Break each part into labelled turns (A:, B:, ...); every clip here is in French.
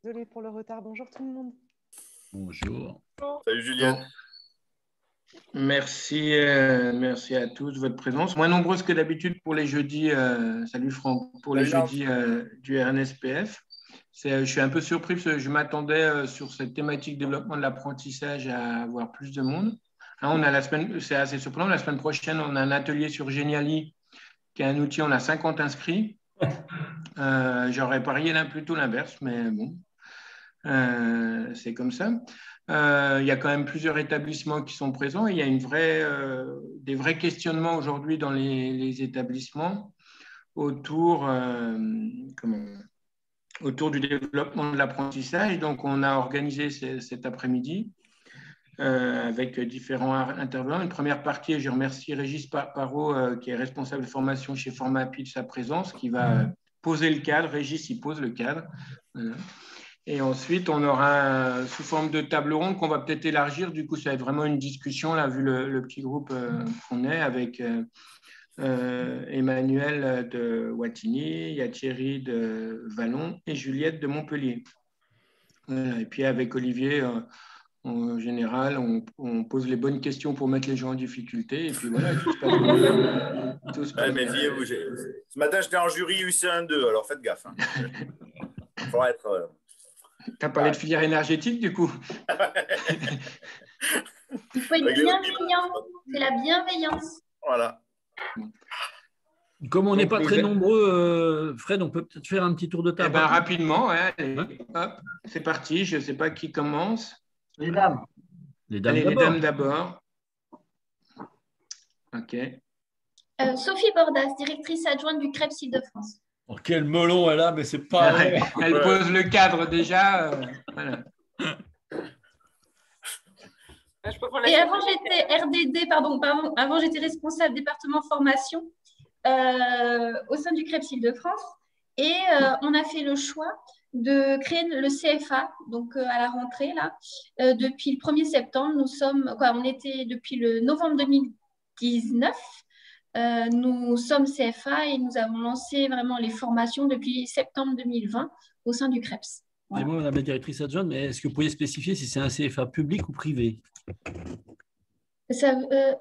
A: Désolée pour le retard. Bonjour tout le monde.
B: Bonjour.
C: Salut Juliette.
D: Merci, merci à tous de votre présence. Moins nombreuse que d'habitude pour les jeudis. Salut Franck, pour les jeudis du RNSPF. Je suis un peu surpris parce que je m'attendais sur cette thématique développement de l'apprentissage à avoir plus de monde. Là, on a c'est assez surprenant. La semaine prochaine, on a un atelier sur Geniali, qui est un outil. On a 50 inscrits. J'aurais parié plutôt l'inverse, mais bon, c'est comme ça. Il y a quand même plusieurs établissements qui sont présents. Il y a des vrais questionnements aujourd'hui dans les établissements autour du développement de l'apprentissage. Donc, on a organisé cet après-midi avec différents intervenants. Une première partie, je remercie Régis Parot, qui est responsable de formation chez Formapi, de sa présence, qui va poser le cadre. Régis, il pose le cadre. Voilà. Et ensuite, on aura sous forme de table ronde qu'on va peut-être élargir. Du coup, ça va être vraiment une discussion, là, vu le petit groupe qu'on est, avec Emmanuel de Wattignies, il y a Thierry de Vallon et Juliette de Montpellier. Voilà. Et puis, avec Olivier, en général, on pose les bonnes questions pour mettre les gens en difficulté. Et puis voilà, tout se passe bien. Tout se passe bien.
C: Ce matin, j'étais en jury UC1-2, alors faites gaffe. Il faudra être...
D: Tu as parlé de filière énergétique, du coup.
E: Il faut être bienveillant. C'est la bienveillance.
C: Voilà.
B: Comme on n'est pas très nombreux, Fred, on peut peut-être faire un petit tour de table.
D: Rapidement, ouais, allez, hop, c'est parti. Je ne sais pas qui commence.
F: Les dames.
B: Les dames
D: allez, les dames d'abord. OK.
E: Sophie Bordas, directrice adjointe du CREPS Île-de-France.
B: Oh, quel melon elle a, mais c'est pas vrai.
D: Elle pose le cadre déjà. Voilà.
E: Et avant, j'étais RDD, pardon, avant, j'étais responsable département formation au sein du CREPS Île-de-France. Et on a fait le choix de créer le CFA, donc à la rentrée, là. Depuis le 1er septembre, on était depuis le novembre 2019. Nous sommes CFA et nous avons lancé vraiment les formations depuis septembre 2020 au sein du CREPS.
B: Voilà. Et moi, Madame la directrice adjointe, mais est-ce que vous pourriez spécifier si c'est un CFA public ou privé?
E: Un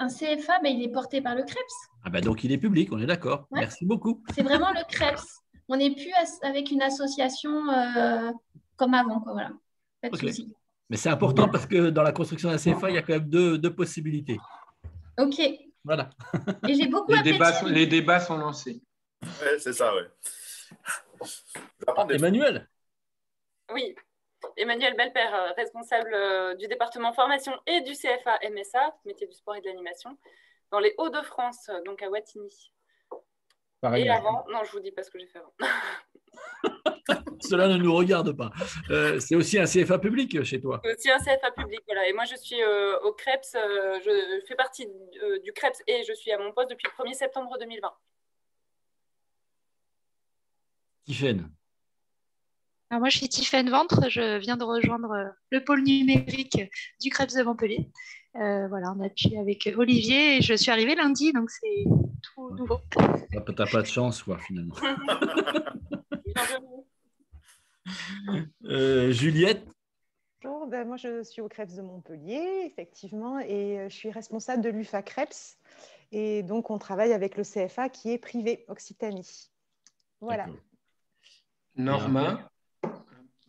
E: CFA, il est porté par le CREPS.
B: Ah ben donc il est public, on est d'accord. Ouais. Merci beaucoup.
E: C'est vraiment le CREPS. On n'est plus avec une association comme avant, quoi, voilà. Pas de souci.
B: Mais c'est important parce que dans la construction d'un CFA, il y a quand même deux possibilités.
E: OK.
B: Voilà.
E: Et j'ai beaucoup
D: les débats sont lancés.
C: Ouais, c'est ça, ouais.
B: Emmanuel.
G: Oui, Emmanuel Belpère, responsable du département formation et du CFA MSA, métier du sport et de l'animation, dans les Hauts-de-France, donc à Wattignies. Pareil. Et avant, non, je vous dis pas ce que j'ai fait avant.
B: Cela ne nous regarde pas. C'est aussi un CFA public chez toi?
G: C'est aussi un CFA public, voilà. Et moi, je suis au CREPS, je fais partie du CREPS et je suis à mon poste depuis le 1er septembre 2020.
B: Tiffaine.
H: Alors moi, je suis Tiffaine Ventre. Je viens de rejoindre le pôle numérique du CREPS de Montpellier. Voilà, on appuie avec Olivier et je suis arrivée lundi, donc c'est tout nouveau.
B: T'as pas de chance, quoi, finalement. Juliette.
A: Bonjour, moi je suis au CREPS de Montpellier, effectivement, et je suis responsable de l'UFA CREPS. Et donc, on travaille avec le CFA qui est privé, Occitanie. Voilà.
D: Norma.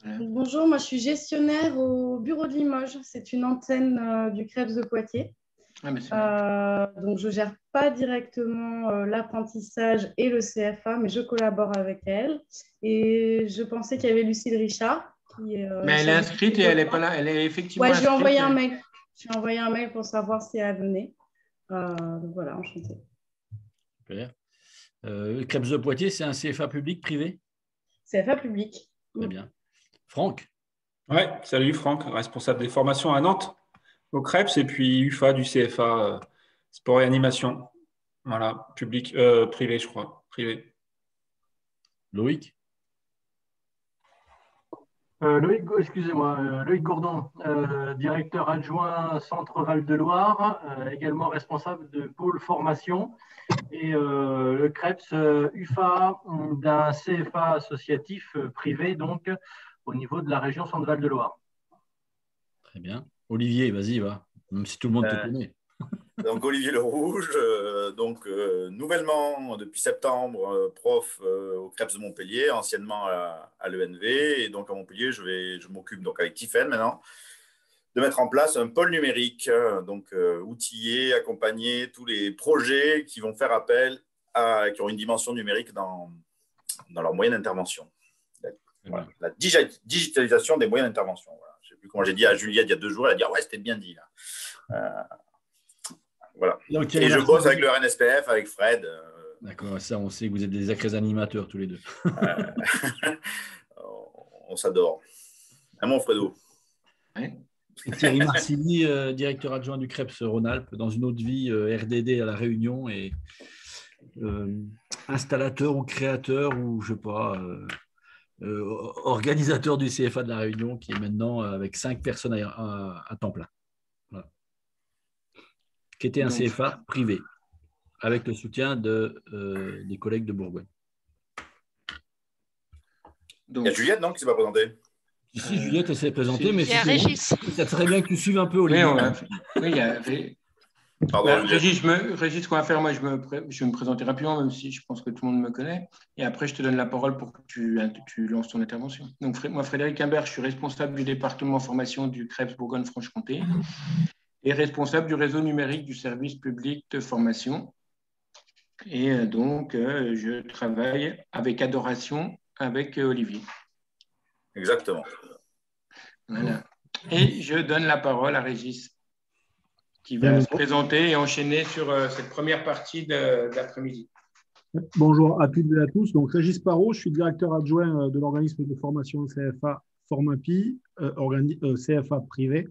I: Bonjour, moi je suis gestionnaire au bureau de Limoges. C'est une antenne du CREPS de Poitiers. Donc, je ne gère pas directement l'apprentissage et le CFA, mais je collabore avec elle. Et je pensais qu'il y avait Lucille Richard. Mais
D: elle est inscrite et elle n'est pas là. Elle est effectivement
I: inscrite. Je lui ai envoyé
D: un
I: mail. Je lui ai envoyé un mail pour savoir si elle venait. Donc voilà, enchantée.
B: Super. Le CREPS de Poitiers, c'est un CFA public, privé?
I: CFA public.
B: Très bien. Franck.
J: Oui, salut Franck, responsable des formations à Nantes au CREPS et puis UFA du CFA sport et animation. Voilà, public, privé, je crois. Privé.
B: Loïc.
F: Loïc Gourdon, directeur adjoint Centre Val-de-Loire, également responsable de pôle formation et le CREPS UFA d'un CFA associatif privé donc au niveau de la région Centre-Val de Loire.
B: Très bien. Olivier, vas-y, va, même si tout le monde te connaît.
C: Donc, Olivier Le Rouge, nouvellement, depuis septembre, prof au CREPS de Montpellier, anciennement à l'ENV. Et donc, à Montpellier, je m'occupe donc avec Tiffaine maintenant de mettre en place un pôle numérique, donc outiller, accompagner tous les projets qui vont faire appel qui ont une dimension numérique dans leur moyen d'intervention. Voilà. La digitalisation des moyens d'intervention. Voilà. Je ne sais plus comment j'ai dit à Juliette il y a 2 jours, elle a dit « Ouais, c'était bien dit. » Voilà. Donc, et je bosse avec le RNSPF, avec Fred.
B: D'accord, ça, on sait que vous êtes des sacrés animateurs tous les deux.
C: On s'adore. Mon Fredo.
B: Ouais. Thierry Marcilly, directeur adjoint du CREPS Rhône-Alpes, dans une autre vie, RDD à La Réunion et installateur ou créateur ou je ne sais pas, organisateur du CFA de La Réunion qui est maintenant avec 5 personnes à temps plein. Voilà. Qui était un CFA privé avec le soutien des collègues de Bourgogne.
C: Il y a Juliette, non, qui ne s'est pas présentée.
B: Si, Juliette, elle s'est présentée, mais
H: ça
B: serait bien que tu suives un peu Olivier.
D: Oui, il y avait... Pardon, Régis, qu'on va faire, moi, je me présenter rapidement, même si je pense que tout le monde me connaît. Et après, je te donne la parole pour que tu lances ton intervention. Donc, moi, Frédéric Imbert, je suis responsable du département formation du CREPS Bourgogne-Franche-Comté et responsable du réseau numérique du service public de formation. Et donc, je travaille avec Adoration, avec Olivier.
C: Exactement.
D: Voilà. Et je donne la parole à Régis, qui va se présenter et enchaîner sur cette première partie de l'après-midi.
K: Bonjour à toutes et à tous. Donc, Régis Parot, je suis directeur adjoint de l'organisme de formation CFA Formapi, CFA privé.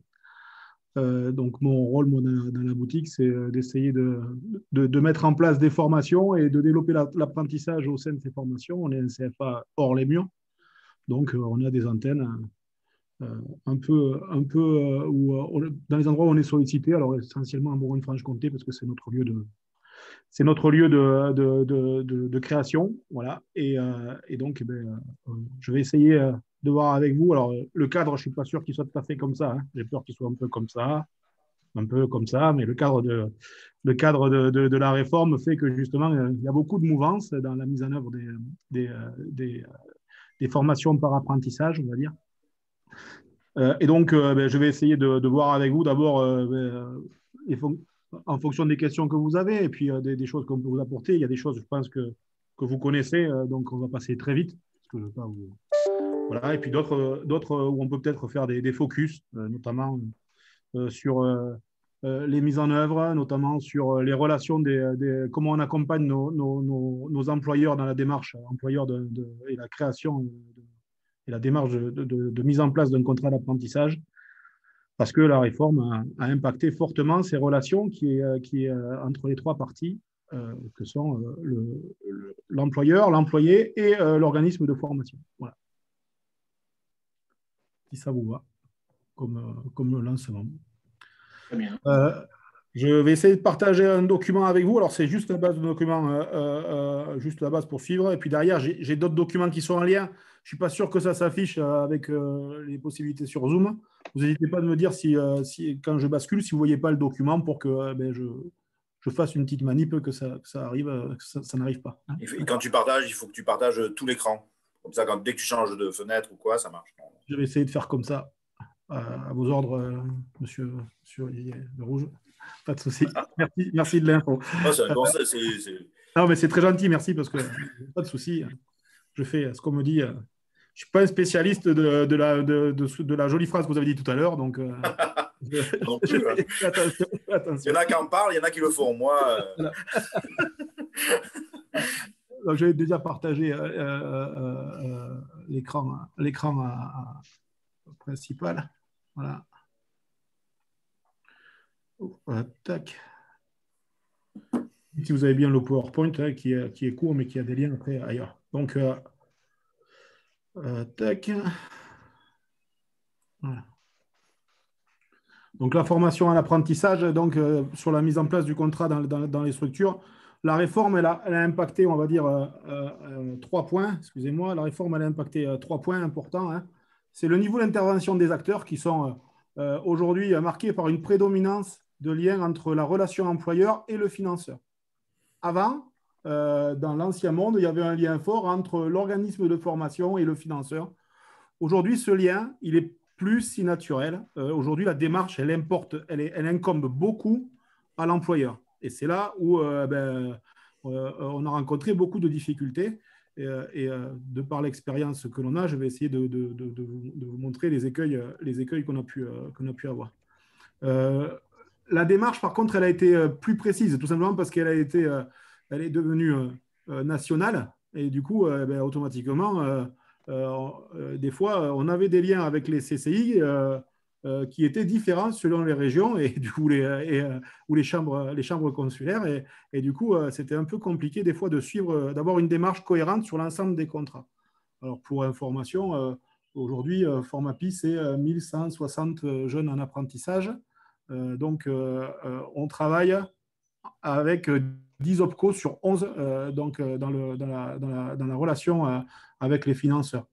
K: Donc, mon rôle dans la boutique, c'est d'essayer de mettre en place des formations et de développer l'apprentissage au sein de ces formations. On est un CFA hors les murs. Donc, on a des antennes un peu dans les endroits où on est sollicité, alors essentiellement en Bourgogne-Franche-Comté, parce que c'est notre lieu de création. Voilà. Et donc, je vais essayer de voir avec vous. Alors, le cadre, je ne suis pas sûr qu'il soit tout à fait comme ça. Hein. J'ai peur qu'il soit un peu comme ça, mais le cadre de la réforme fait que, justement, il y a beaucoup de mouvances dans la mise en œuvre des formations par apprentissage, on va dire. Et donc, je vais essayer de voir avec vous d'abord en fonction des questions que vous avez et puis des choses qu'on peut vous apporter. Il y a des choses, je pense, que vous connaissez, donc on va passer très vite. Parce que je veux pas vous... Voilà. Et puis d'autres où on peut peut-être faire des focus, notamment sur les mises en œuvre, notamment sur les relations, comment on accompagne nos employeurs dans la démarche employeur et la création et la démarche de mise en place d'un contrat d'apprentissage, parce que la réforme a impacté fortement ces relations qui est entre les 3 parties, que sont l'employeur, l'employé et l'organisme de formation. Voilà. Si ça vous va, comme lancement.
D: Très bien.
K: Je vais essayer de partager un document avec vous. Alors, c'est juste la base de document, juste la base pour suivre. Et puis derrière, j'ai d'autres documents qui sont en lien. Je ne suis pas sûr que ça s'affiche avec les possibilités sur Zoom. Vous n'hésitez pas de me dire si quand je bascule, si vous ne voyez pas le document pour que je fasse une petite manip, que ça arrive, que ça n'arrive pas. Hein.
C: Et quand tu partages, il faut que tu partages tout l'écran. Comme ça, dès que tu changes de fenêtre ou quoi, ça marche.
K: Je vais essayer de faire comme ça. À vos ordres, monsieur Olivier Le Rouge. Pas de souci. Merci de l'info. Non, mais c'est très gentil, merci, parce que pas de souci. Je fais ce qu'on me dit. Je ne suis pas un spécialiste de la jolie phrase que vous avez dit tout à l'heure, donc.
C: Non plus, attention. Il y en a qui en parlent, il y en a qui le font. Moi.
K: Donc, j'avais déjà partagé l'écran principal. Voilà. Tac. Si vous avez bien le PowerPoint qui est court, mais qui a des liens après ailleurs. Donc, tac. Voilà. Donc, la formation à l'apprentissage, donc sur la mise en place du contrat dans les structures. La réforme, elle a impacté, on va dire, 3 points. Excusez-moi, la réforme, elle a impacté 3 points importants. Hein. c'est le niveau d'intervention des acteurs qui sont aujourd'hui marqués par une prédominance de lien entre la relation employeur et le financeur. Avant, dans l'ancien monde, il y avait un lien fort entre l'organisme de formation et le financeur. Aujourd'hui, ce lien, il est plus si naturel. Aujourd'hui, la démarche, elle incombe beaucoup à l'employeur. Et c'est là où on a rencontré beaucoup de difficultés. Et de par l'expérience que l'on a, je vais essayer de vous montrer les écueils qu'on a pu avoir. La démarche, par contre, elle a été plus précise, tout simplement parce qu'elle est devenue nationale. Et du coup, automatiquement, des fois, on avait des liens avec les CCI qui étaient différents selon les régions et du coup, ou les chambres consulaires. Et du coup, c'était un peu compliqué des fois d'avoir une démarche cohérente sur l'ensemble des contrats. Alors, pour information, aujourd'hui, Formapi, c'est 1160 jeunes en apprentissage. Donc, on travaille avec 10 OPCO sur 11 dans la relation avec les financeurs.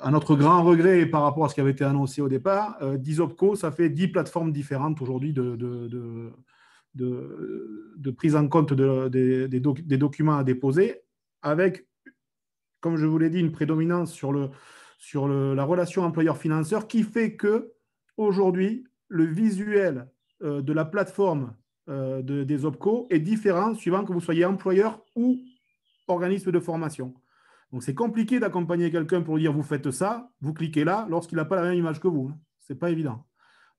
K: À notre grand regret par rapport à ce qui avait été annoncé au départ, 10 OPCO, ça fait 10 plateformes différentes aujourd'hui de prise en compte des documents à déposer, avec, comme je vous l'ai dit, une prédominance sur la relation employeur-financeur qui fait qu'aujourd'hui, le visuel de la plateforme des OPCO est différent suivant que vous soyez employeur ou organisme de formation. Donc, c'est compliqué d'accompagner quelqu'un pour lui dire « vous faites ça, vous cliquez là » lorsqu'il n'a pas la même image que vous. Ce n'est pas évident.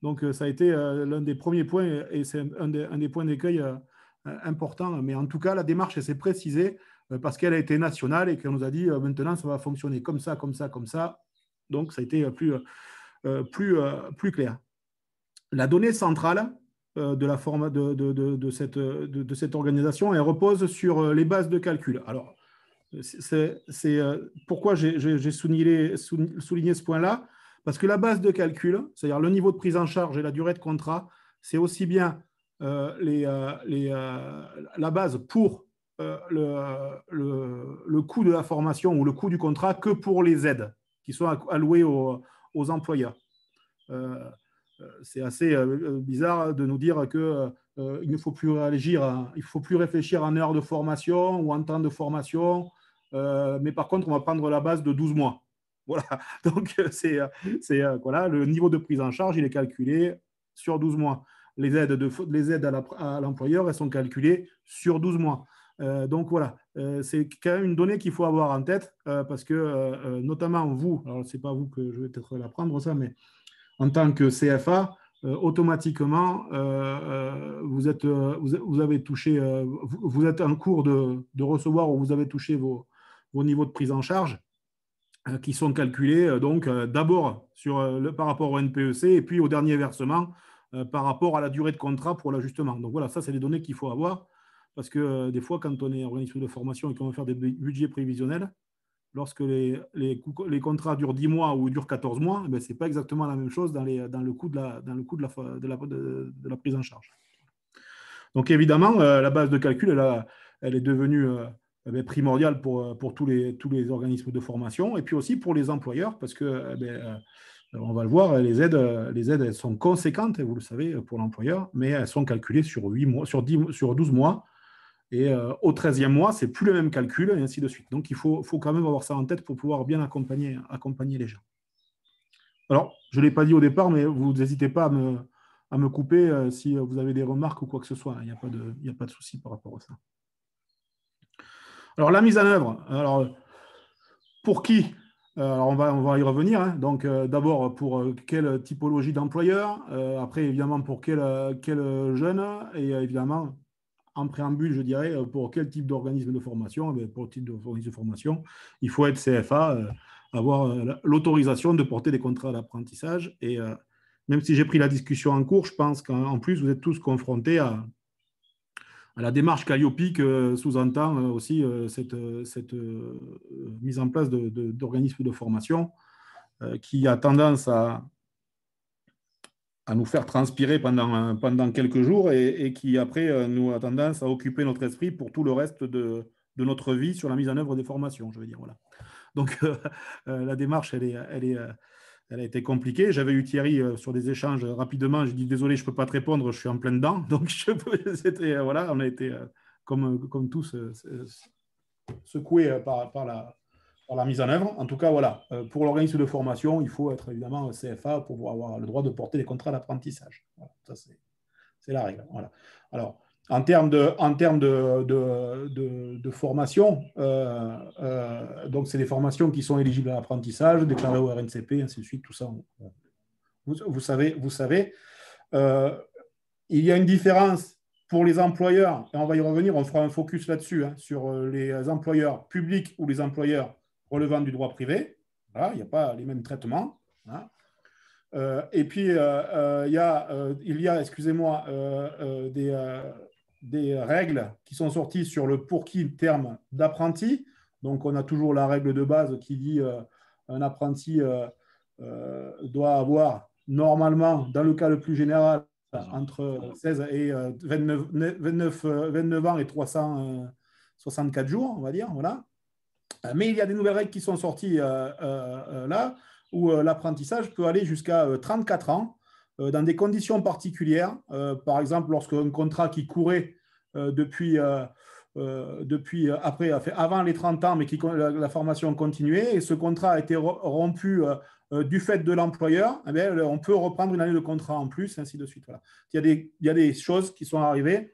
K: Donc, ça a été l'un des premiers points et c'est un des points d'écueil importants. Mais en tout cas, la démarche s'est précisée parce qu'elle a été nationale et qu'on nous a dit maintenant, ça va fonctionner comme ça, comme ça, comme ça. Donc, ça a été plus clair. La donnée centrale de cette organisation, elle repose sur les bases de calcul. Alors, c'est pourquoi j'ai souligné ce point-là, parce que la base de calcul, c'est-à-dire le niveau de prise en charge et la durée de contrat, c'est aussi bien la base pour le coût de la formation ou le coût du contrat que pour les aides qui sont allouées aux employeurs. C'est assez bizarre de nous dire qu'il ne faut plus réfléchir en heures de formation ou en temps de formation, mais par contre, on va prendre la base de 12 mois. Voilà. Donc, voilà, le niveau de prise en charge, il est calculé sur 12 mois. Les aides à l'employeur, elles sont calculées sur 12 mois. Donc, voilà, c'est quand même une donnée qu'il faut avoir en tête parce que, notamment vous, alors ce n'est pas vous que je vais peut-être l'apprendre ça, mais en tant que CFA, automatiquement, vous êtes en cours de recevoir ou vous avez touché vos niveaux de prise en charge qui sont calculés d'abord par rapport au NPEC et puis au dernier versement par rapport à la durée de contrat pour l'ajustement. Donc voilà, ça, c'est des données qu'il faut avoir parce que des fois, quand on est organisme de formation et qu'on va faire des budgets prévisionnels, lorsque les contrats durent 10 mois ou durent 14 mois, ce n'est pas exactement la même chose dans le coût de la prise en charge. Donc évidemment, la base de calcul, elle est devenue primordiale pour tous les organismes de formation et puis aussi pour les employeurs parce que, on va le voir, les aides elles sont conséquentes, vous le savez, pour l'employeur, mais elles sont calculées sur 12 mois. Et au 13e mois, ce n'est plus le même calcul, et ainsi de suite. Donc, il faut quand même avoir ça en tête pour pouvoir bien accompagner les gens. Alors, je ne l'ai pas dit au départ, mais vous n'hésitez pas à me couper si vous avez des remarques ou quoi que ce soit. Il n'y a pas de souci par rapport à ça. Alors, la mise en œuvre. Alors, pour qui ? Alors, on va y revenir. Hein. Donc, d'abord, pour quelle typologie d'employeur ? Après, évidemment, pour quel jeune ? Et évidemment, en préambule, je dirais, pour quel type d'organisme de formation ? Pour le type d'organisme de formation, il faut être CFA, avoir l'autorisation de porter des contrats d'apprentissage. Et même si j'ai pris la discussion en cours, je pense qu'en plus, vous êtes tous confrontés à la démarche Calliope que sous-entend aussi cette mise en place d'organismes de formation qui a tendance à nous faire transpirer pendant quelques jours et qui, après, nous a tendance à occuper notre esprit pour tout le reste de notre vie sur la mise en œuvre des formations, je veux dire. Voilà. Donc, la démarche, elle Elle a été compliquée. J'avais eu Thierry sur des échanges rapidement. J'ai dit désolé, je ne peux pas te répondre, je suis en plein dedans. Donc, voilà, on a été comme tous secoués par la mise en œuvre. En tout cas, voilà, pour l'organisme de formation, il faut être évidemment CFA pour avoir le droit de porter des contrats d'apprentissage. Voilà, ça, c'est la règle. Voilà. Alors, en termes de formation, donc c'est des formations qui sont éligibles à l'apprentissage, déclarées au RNCP, ainsi de suite, tout ça. Vous savez. Il y a une différence pour les employeurs, et on va y revenir, on fera un focus là-dessus, sur les employeurs publics ou les employeurs relevant du droit privé. Voilà, il n'y a pas les mêmes traitements. Hein. Et puis, il y a, excusez-moi, des règles qui sont sorties sur le pour qui terme d'apprenti. Donc, on a toujours la règle de base qui dit un apprenti doit avoir normalement, dans le cas le plus général, entre 16 et 29 ans et 364 jours, on va dire. Voilà. Mais il y a des nouvelles règles qui sont sorties là, où l'apprentissage peut aller jusqu'à 34 ans, dans des conditions particulières. Par exemple, lorsqu'un contrat qui courait depuis avant les 30 ans, mais la formation continuait, et ce contrat a été rompu du fait de l'employeur, eh bien, on peut reprendre une année de contrat en plus, ainsi de suite. Voilà. Il y a des choses qui sont arrivées.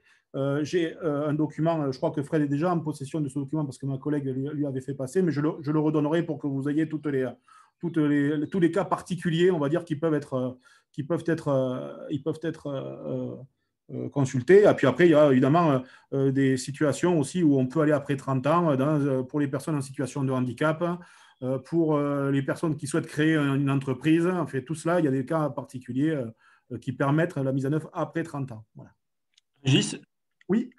K: J'ai un document, je crois que Fred est déjà en possession de ce document parce que ma collègue lui avait fait passer, mais je le redonnerai pour que vous ayez tous les cas particuliers, on va dire, qui peuvent être consultés. Et puis après, il y a évidemment des situations aussi où on peut aller après 30 ans pour les personnes en situation de handicap, pour les personnes qui souhaitent créer une entreprise. En fait, tout cela, il y a des cas particuliers qui permettent la mise en œuvre après 30 ans. Voilà.
J: Régis ?
K: Oui.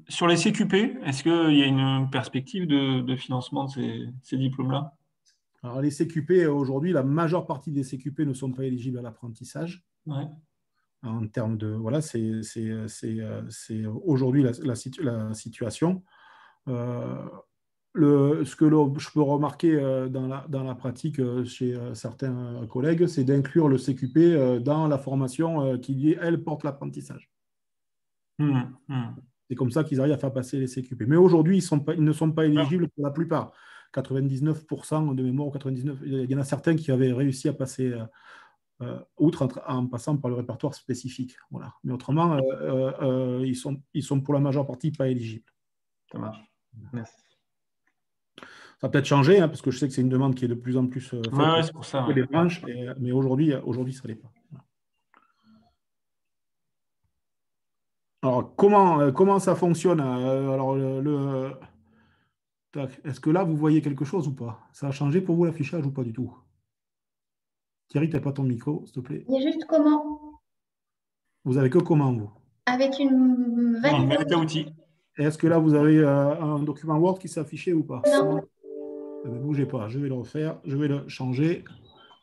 J: Sur les CQP, est-ce qu'il y a une perspective de financement de ces diplômes-là ?
K: Alors, les CQP, aujourd'hui, la majeure partie des CQP ne sont pas éligibles à l'apprentissage.
J: Ouais.
K: En termes de… Voilà, c'est aujourd'hui la situation. Ce que je peux remarquer dans la pratique chez certains collègues, c'est d'inclure le CQP dans la formation qui, elle, porte l'apprentissage. C'est comme ça qu'ils arrivent à faire passer les CQP. Mais aujourd'hui, ils ne sont pas éligibles pour la plupart. 99% de mémoire, 99%, il y en a certains qui avaient réussi à passer outre en passant par le répertoire spécifique. Voilà. Mais autrement, ils sont pour la majeure partie pas éligibles.
J: Ça marche. Merci.
K: Ça a peut-être changé, parce que je sais que c'est une demande qui est de plus en plus faite
J: c'est pour ça,
K: des branches, mais aujourd'hui, ça ne l'est pas. Alors, comment ça fonctionne? Alors, est-ce que là, vous voyez quelque chose ou pas? Ça a changé pour vous l'affichage ou pas du tout? Thierry, tu n'as pas ton micro, s'il te plaît.
E: Il y a juste comment.
K: Vous avez que comment, vous?
E: Avec une valise
J: à outils.
K: Est-ce que là, vous avez un document Word qui s'est affiché ou pas?
E: Non.
K: Ne bougez pas, je vais le refaire, je vais le changer.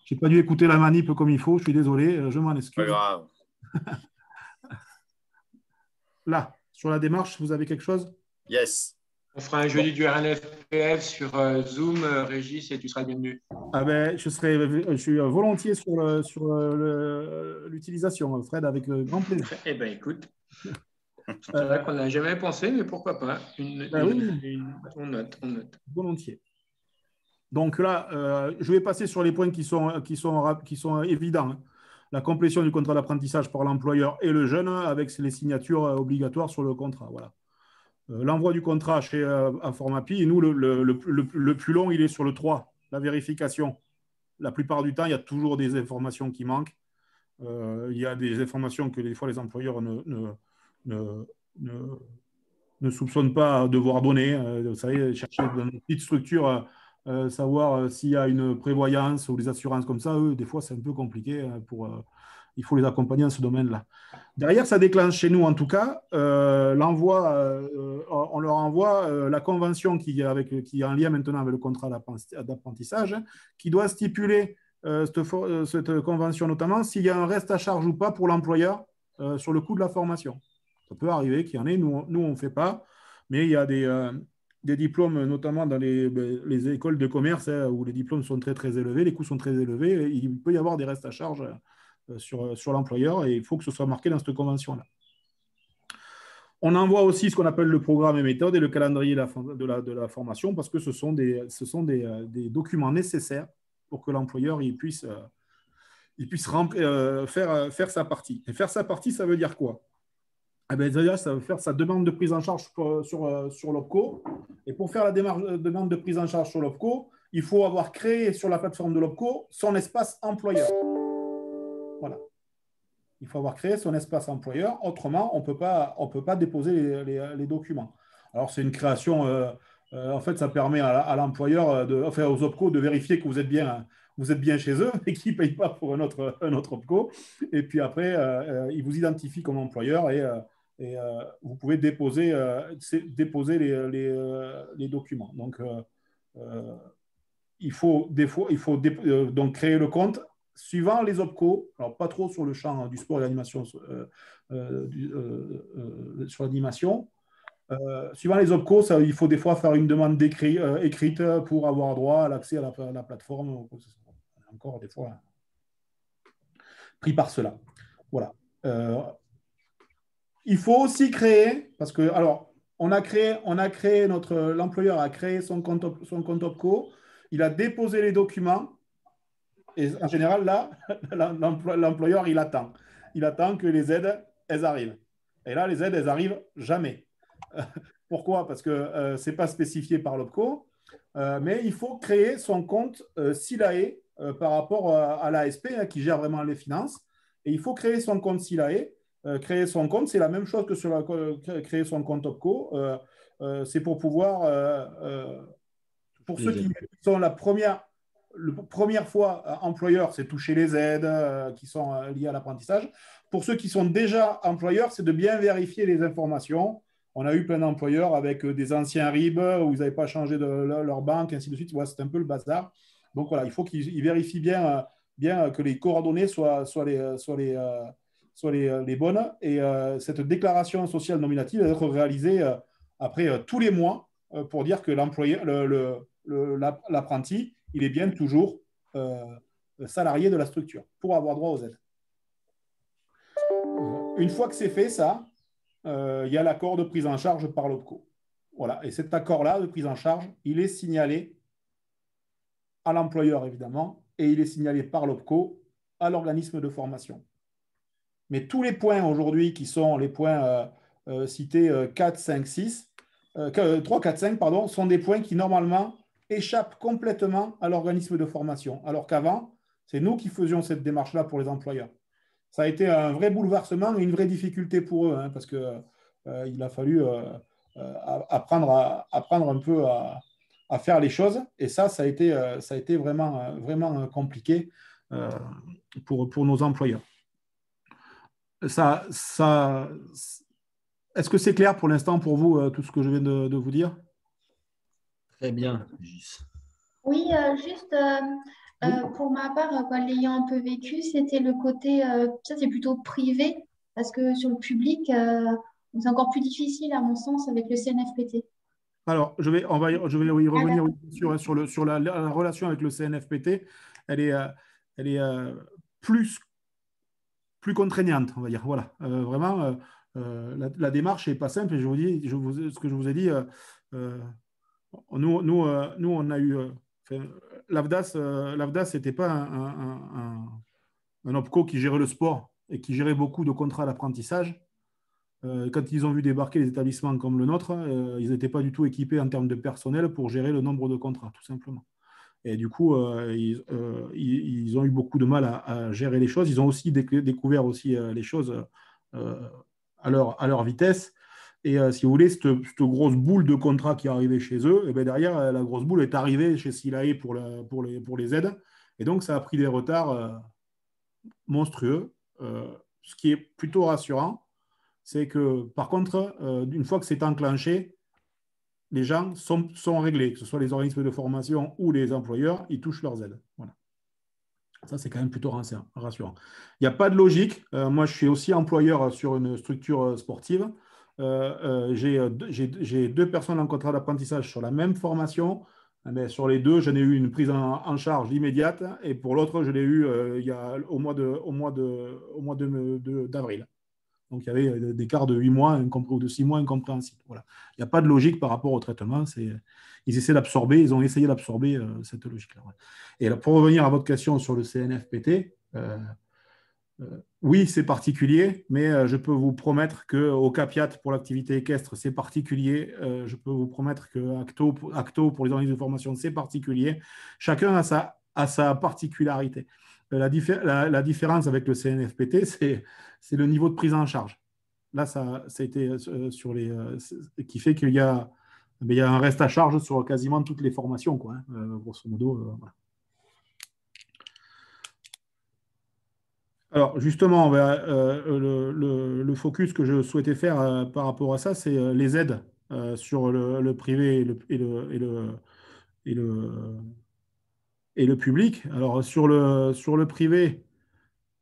K: Je n'ai pas dû écouter la manip comme il faut, je suis désolé, je m'en excuse.
C: Pas grave.
K: Là, sur la démarche, vous avez quelque chose?
C: Yes.
D: On fera un jeudi du RNFPF sur Zoom, Régis, et tu seras bienvenu.
K: Ah ben, je suis volontiers sur l'utilisation, Fred, avec grand plaisir.
D: Eh bien, écoute, c'est vrai qu'on n'a jamais pensé, mais pourquoi pas? On note.
K: Volontiers. Donc là, je vais passer sur les points qui sont évidents. Hein. La complétion du contrat d'apprentissage par l'employeur et le jeune avec les signatures obligatoires sur le contrat. Voilà. L'envoi du contrat chez Informapi, et nous, le plus long, il est sur le 3, la vérification. La plupart du temps, il y a toujours des informations qui manquent. Il y a des informations que des fois les employeurs ne soupçonnent pas devoir donner. Vous savez, chercher dans une petite structure, savoir s'il y a une prévoyance ou des assurances comme ça, des fois, c'est un peu compliqué. Il faut les accompagner dans ce domaine-là. Derrière, ça déclenche chez nous, en tout cas, on leur envoie la convention qui est en lien maintenant avec le contrat d'apprentissage, qui doit stipuler cette convention, notamment s'il y a un reste à charge ou pas pour l'employeur sur le coût de la formation. Ça peut arriver qu'il y en ait, nous on ne fait pas, mais il y a des diplômes, notamment dans les écoles de commerce, où les diplômes sont très, très élevés, les coûts sont très élevés, il peut y avoir des restes à charge sur l'employeur et il faut que ce soit marqué dans cette convention-là. On envoie aussi ce qu'on appelle le programme et méthode et le calendrier de la formation parce que ce sont des documents nécessaires pour que l'employeur puisse faire sa partie. Et faire sa partie, ça veut dire quoi? Ça veut faire sa demande de prise en charge sur l'OPCO. Et pour faire la demande de prise en charge sur l'OPCO, il faut avoir créé sur la plateforme de l'OPCO son espace employeur. Voilà. Il faut avoir créé son espace employeur. Autrement, on ne peut pas déposer les documents. Alors, c'est une création. En fait, ça permet à l'employeur, aux OPCO, de vérifier que vous êtes bien chez eux et qu'ils ne payent pas pour un autre OPCO. Et puis après, ils vous identifient comme employeur et vous pouvez déposer les documents. Donc, il faut donc créer le compte suivant les OPCO, alors pas trop sur le champ du sport et de l'animation, sur l'animation. Suivant les OPCO, il faut des fois faire une demande écrite pour avoir droit à l'accès à la plateforme. Encore des fois pris par cela. Voilà. Il faut aussi créer, parce que alors l'employeur a créé son compte OPCO, il a déposé les documents. Et en général, là, l'employeur, il attend. Il attend que les aides, elles arrivent. Et là, les aides, elles n'arrivent jamais. Pourquoi? Parce que ce n'est pas spécifié par l'OPCO, mais il faut créer son compte SILAE par rapport à l'ASP qui gère vraiment les finances. Et il faut créer son compte SILAE. Créer son compte, c'est la même chose que créer son compte OPCO. C'est pour pouvoir, pour ceux qui sont la première fois employeur, c'est toucher les aides qui sont liées à l'apprentissage. Pour ceux qui sont déjà employeurs, c'est de bien vérifier les informations. On a eu plein d'employeurs avec des anciens RIB où ils n'avaient pas changé leur banque, ainsi de suite. Ouais, c'est un peu le bazar. Donc voilà, il faut qu'ils vérifient bien que les coordonnées soient les bonnes. Et cette déclaration sociale nominative va être réalisée après tous les mois pour dire que l'apprenti, il est bien toujours salarié de la structure pour avoir droit aux aides. Une fois que c'est fait, ça, il y a l'accord de prise en charge par l'OPCO. Voilà. Et cet accord-là de prise en charge, il est signalé à l'employeur, évidemment, et il est signalé par l'OPCO à l'organisme de formation. Mais tous les points aujourd'hui qui sont les points cités 4, 5, 6, 3, 4, 5, pardon, sont des points qui, normalement, échappent complètement à l'organisme de formation. Alors qu'avant, c'est nous qui faisions cette démarche-là pour les employeurs. Ça a été un vrai bouleversement et une vraie difficulté pour eux, parce qu'il a fallu apprendre un peu à faire les choses. Et ça a été vraiment, vraiment compliqué pour nos employeurs. Est-ce que c'est clair pour l'instant pour vous, tout ce que je viens de vous dire?
B: Très bien, Gis.
E: Oui, juste pour ma part, l'ayant un peu vécu, c'était le côté, ça c'est plutôt privé, parce que sur le public, c'est encore plus difficile à mon sens avec le CNFPT.
K: Alors, je vais y revenir sur la relation avec le CNFPT. Elle est plus contraignante, on va dire. Voilà. Vraiment, la démarche n'est pas simple. Et je vous dis, ce que je vous ai dit, nous, on a eu... l'AFDAS, ce n'était pas un OPCO qui gérait le sport et qui gérait beaucoup de contrats d'apprentissage. Quand ils ont vu débarquer les établissements comme le nôtre, ils n'étaient pas du tout équipés en termes de personnel pour gérer le nombre de contrats, tout simplement. Et du coup, ils ont eu beaucoup de mal à gérer les choses. Ils ont aussi découvert aussi les choses à leur vitesse. Et si vous voulez, cette grosse boule de contrat qui est arrivée chez eux, et bien derrière, la grosse boule est arrivée chez SILAE pour les aides. Et donc, ça a pris des retards monstrueux. Ce qui est plutôt rassurant, c'est que, par contre, une fois que c'est enclenché, les gens sont réglés, que ce soit les organismes de formation ou les employeurs, ils touchent leurs aides. Voilà. Ça, c'est quand même plutôt rassurant. Il n'y a pas de logique. Moi, je suis aussi employeur sur une structure sportive. j'ai 2 personnes en contrat d'apprentissage sur la même formation. Mais sur les 2, j'en ai eu une prise en charge immédiate et pour l'autre, je l'ai eu au mois d'avril. Donc, il y avait des écarts de 8 mois ou de 6 mois incompréhensibles. Voilà. Il n'y a pas de logique par rapport au traitement. Ils essaient d'absorber, ils ont essayé d'absorber cette logique-là. Ouais. Et là, pour revenir à votre question sur le CNFPT, oui, c'est particulier, mais je peux vous promettre qu'au CAPIAT, pour l'activité équestre, c'est particulier. Je peux vous promettre que ACTO pour les organismes de formation, c'est particulier. Chacun a sa particularité. La différence avec le CNFPT, c'est le niveau de prise en charge. Là, ça a été qui fait qu'il y a un reste à charge sur quasiment toutes les formations, quoi, hein, grosso modo. Voilà. Alors, justement, le focus que je souhaitais faire par rapport à ça, c'est les aides sur le privé et le public. Alors, sur le privé,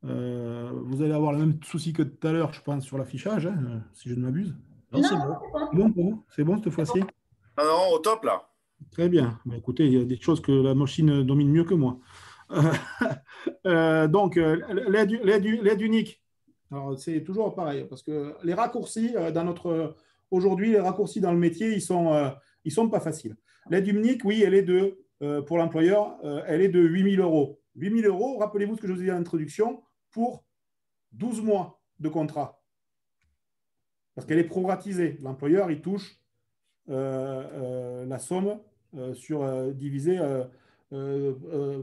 K: vous allez avoir le même souci que tout à l'heure, je pense, sur l'affichage, hein, si je ne m'abuse.
C: Non,
K: c'est bon. C'est bon cette fois-ci?
C: Non, au top, là.
K: Très bien. Bah, écoutez, il y a des choses que la machine domine mieux que moi. Donc, l'aide unique. Alors, c'est toujours pareil, parce que les raccourcis aujourd'hui, les raccourcis dans le métier, ils sont pas faciles. L'aide unique, oui, elle est pour l'employeur, elle est de 8 000 €. 8 000 €, rappelez-vous ce que je vous ai dit en introduction, pour 12 mois de contrat. Parce qu'elle est proratisée. L'employeur, il touche la somme divisée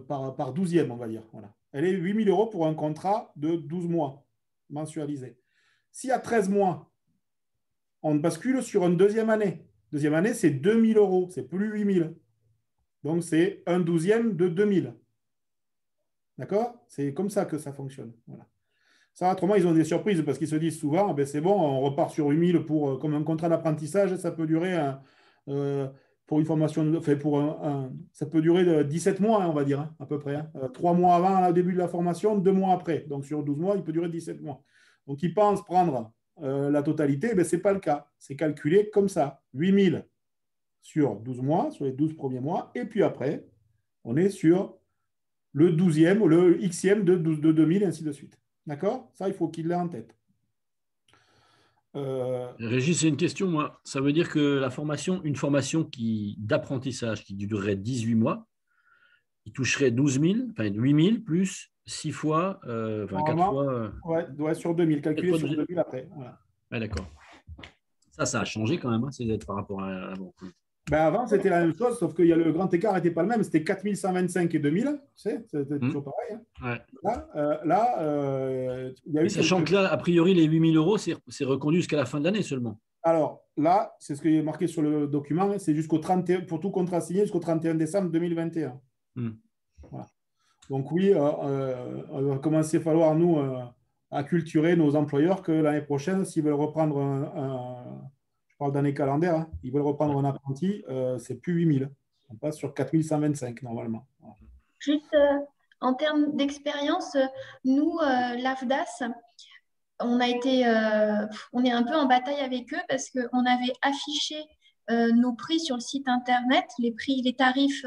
K: par 12e, on va dire. Voilà. Elle est 8 000 € pour un contrat de 12 mois mensualisé. S'il y a 13 mois, on bascule sur une deuxième année. Deuxième année, c'est 2 000 €, c'est plus 8 000. Donc, c'est un 12e de 2 000. D'accord? C'est comme ça que ça fonctionne. Voilà. Ça, autrement, ils ont des surprises parce qu'ils se disent souvent, ben, c'est bon, on repart sur 8 000 comme un contrat d'apprentissage, ça peut durer pour une formation, ça peut durer 17 mois, hein, on va dire, hein, à peu près. Hein. 3 mois avant le début de la formation, 2 mois après. Donc, sur 12 mois, il peut durer 17 mois. Donc, ils pensent prendre la totalité, mais ce n'est pas le cas. C'est calculé comme ça. 8 000 sur 12 mois, sur les 12 premiers mois. Et puis après, on est sur le 12e ou le Xème de 2 000, et ainsi de suite. D'accord? Ça, il faut qu'il l'ait en tête.
B: Régis, c'est une question, moi. Ça veut dire que une formation d'apprentissage qui durerait 18 mois, il toucherait 12 000, enfin 8 000 plus 6 fois, 4 fois.
K: Ouais, sur 2 000, calculé sur 2 000 après. Voilà.
B: Ouais, d'accord. Ça a changé quand même, hein, ces aides par rapport à avant.
K: Ben avant, c'était la même chose, sauf que le grand écart n'était pas le même. C'était 4 125 et 2 000. C'était toujours pareil. Hein.
B: Ouais. Il y a eu sachant que là, a priori, les 8 000 €, c'est reconduit jusqu'à la fin de l'année seulement.
K: Alors là, c'est ce qui est marqué sur le document. C'est jusqu'au 31, pour tout contrat signé, jusqu'au 31 décembre 2021. Voilà. Donc oui, on va commencer à falloir, nous, acculturer nos employeurs que l'année prochaine, s'ils veulent reprendre je parle d'année calendaire, hein. Ils veulent reprendre un apprenti, c'est plus 8 000. On passe sur 4 125 normalement. Voilà.
E: Juste en termes d'expérience, nous, l'AFDAS, on est un peu en bataille avec eux parce qu'on avait affiché nos prix sur le site internet, les tarifs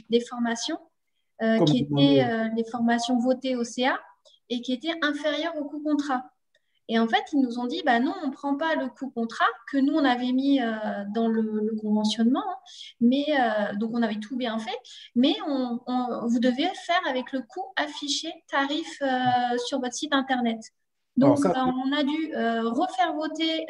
E: des formations, qui étaient les formations votées au CA et qui étaient inférieures au coût contrat. Et en fait, ils nous ont dit, bah non, on ne prend pas le coût contrat que nous, on avait mis dans le conventionnement. Hein, mais, donc, on avait tout bien fait. Mais vous devez faire avec le coût affiché tarif sur votre site Internet. Donc, on a dû refaire voter,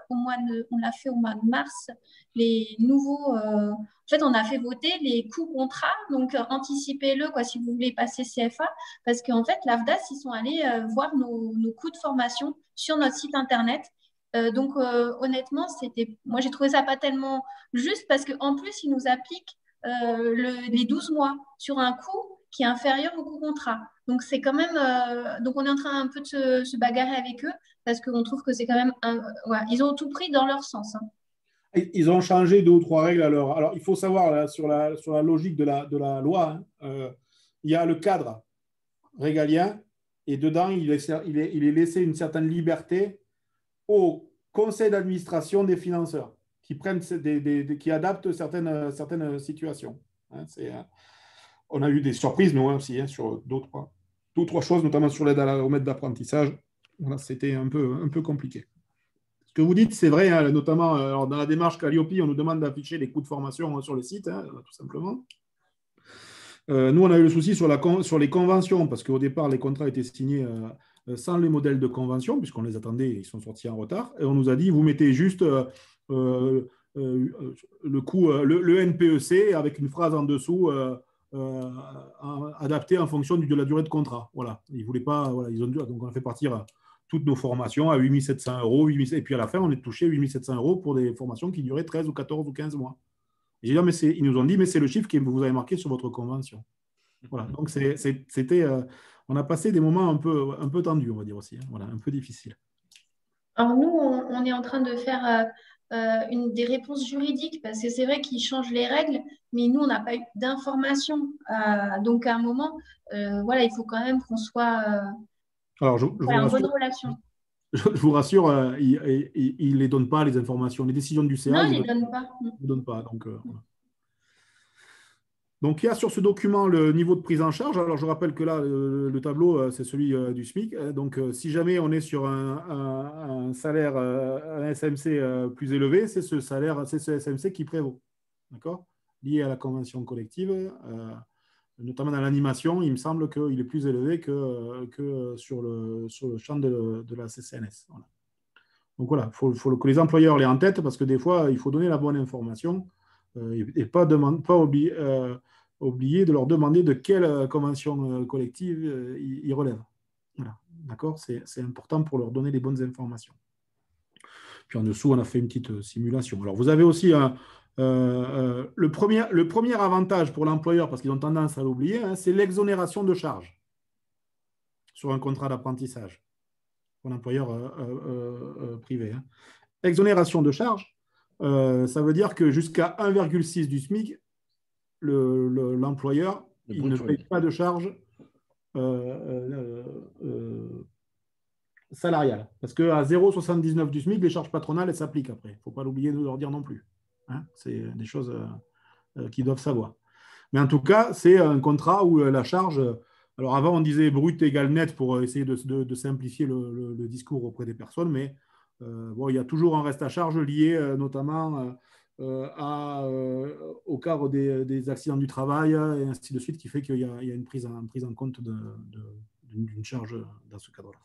E: on l'a fait au mois de mars, les nouveaux... en fait, on a fait voter les coûts contrats, donc anticipez-le si vous voulez passer CFA, parce qu'en fait, l'AFDAS, ils sont allés voir nos coûts de formation sur notre site Internet. Donc, honnêtement, moi, j'ai trouvé ça pas tellement juste, parce qu'en plus, ils nous appliquent les 12 mois sur un coût qui est inférieur au coût contrat. Donc, c'est quand même... donc, on est en train un peu de se bagarrer avec eux parce qu'on trouve que c'est quand même... ils ont tout pris dans leur sens. Hein.
K: Ils ont changé 2 ou 3 règles. Alors, il faut savoir, là, sur la logique de la loi, hein, il y a le cadre régalien et dedans, il est laissé une certaine liberté aux conseil d'administration des financeurs qui qui adaptent certaines situations. Hein, on a eu des surprises, nous aussi, sur deux ou trois choses, notamment sur l'aide au maître d'apprentissage. Voilà, c'était un peu compliqué. Ce que vous dites, c'est vrai, hein, notamment alors, dans la démarche Calliope, on nous demande d'afficher les coûts de formation sur le site, hein, tout simplement. Nous, on a eu le souci sur les conventions, parce qu'au départ, les contrats étaient signés sans les modèles de convention, puisqu'on les attendait et ils sont sortis en retard. Et on nous a dit, vous mettez juste le coût, le NPEC, avec une phrase en dessous adaptée en fonction de la durée de contrat. Voilà. Ils voulaient pas, voilà, donc on a fait partir toutes nos formations à 8 700 €, et puis à la fin, on est touché 8 700 € pour des formations qui duraient 13 ou 14 ou 15 mois. Et j'ai dit, mais ils nous ont dit, mais c'est le chiffre que vous avez marqué sur votre convention. Voilà, donc c'était, on a passé des moments un peu tendus, on va dire aussi, hein. Voilà, un peu difficiles.
E: Alors nous, on est en train de faire des réponses juridiques, parce que c'est vrai qu'ils changent les règles, mais nous, on n'a pas eu d'informations. Donc à un moment, voilà, il faut quand même qu'on soit
K: Alors,
E: en bonne relation.
K: Je vous rassure, il ne les donne pas, les informations. Les décisions du CA,
E: non, il ne les donne pas.
K: Il ne donne pas. Donc, il y a sur ce document le niveau de prise en charge. Alors, je rappelle que là, le tableau, c'est celui du SMIC. Donc, si jamais on est sur un salaire, un SMC plus élevé, c'est ce salaire, c'est ce SMC qui prévaut. D'accord ? Lié à la convention collective, notamment dans l'animation, il me semble qu'il est plus élevé que sur le champ de la CCNS. Voilà. Donc, voilà, il faut que les employeurs l'aient en tête, parce que des fois, il faut donner la bonne information et pas oublier de leur demander de quelle convention collective ils relèvent. Voilà. D'accord ? C'est important pour leur donner les bonnes informations. Puis en dessous, on a fait une petite simulation. Alors, vous avez aussi le premier avantage pour l'employeur, parce qu'ils ont tendance à l'oublier, hein, c'est l'exonération de charges sur un contrat d'apprentissage pour l'employeur privé. Hein. Exonération de charges, ça veut dire que jusqu'à 1,6 du SMIC, l'employeur il ne paye pas de charges salariales. Parce qu'à 0,79 du SMIC, les charges patronales, elles s'appliquent après. Il ne faut pas l'oublier de leur dire non plus. Hein, c'est des choses qu'ils doivent savoir. Mais en tout cas, c'est un contrat où la charge... Alors avant, on disait brut égale net pour essayer de simplifier le discours auprès des personnes, mais bon, il y a toujours un reste à charge lié notamment au cadre des accidents du travail et ainsi de suite, qui fait qu'il y a une prise en compte d'une charge dans ce cadre-là.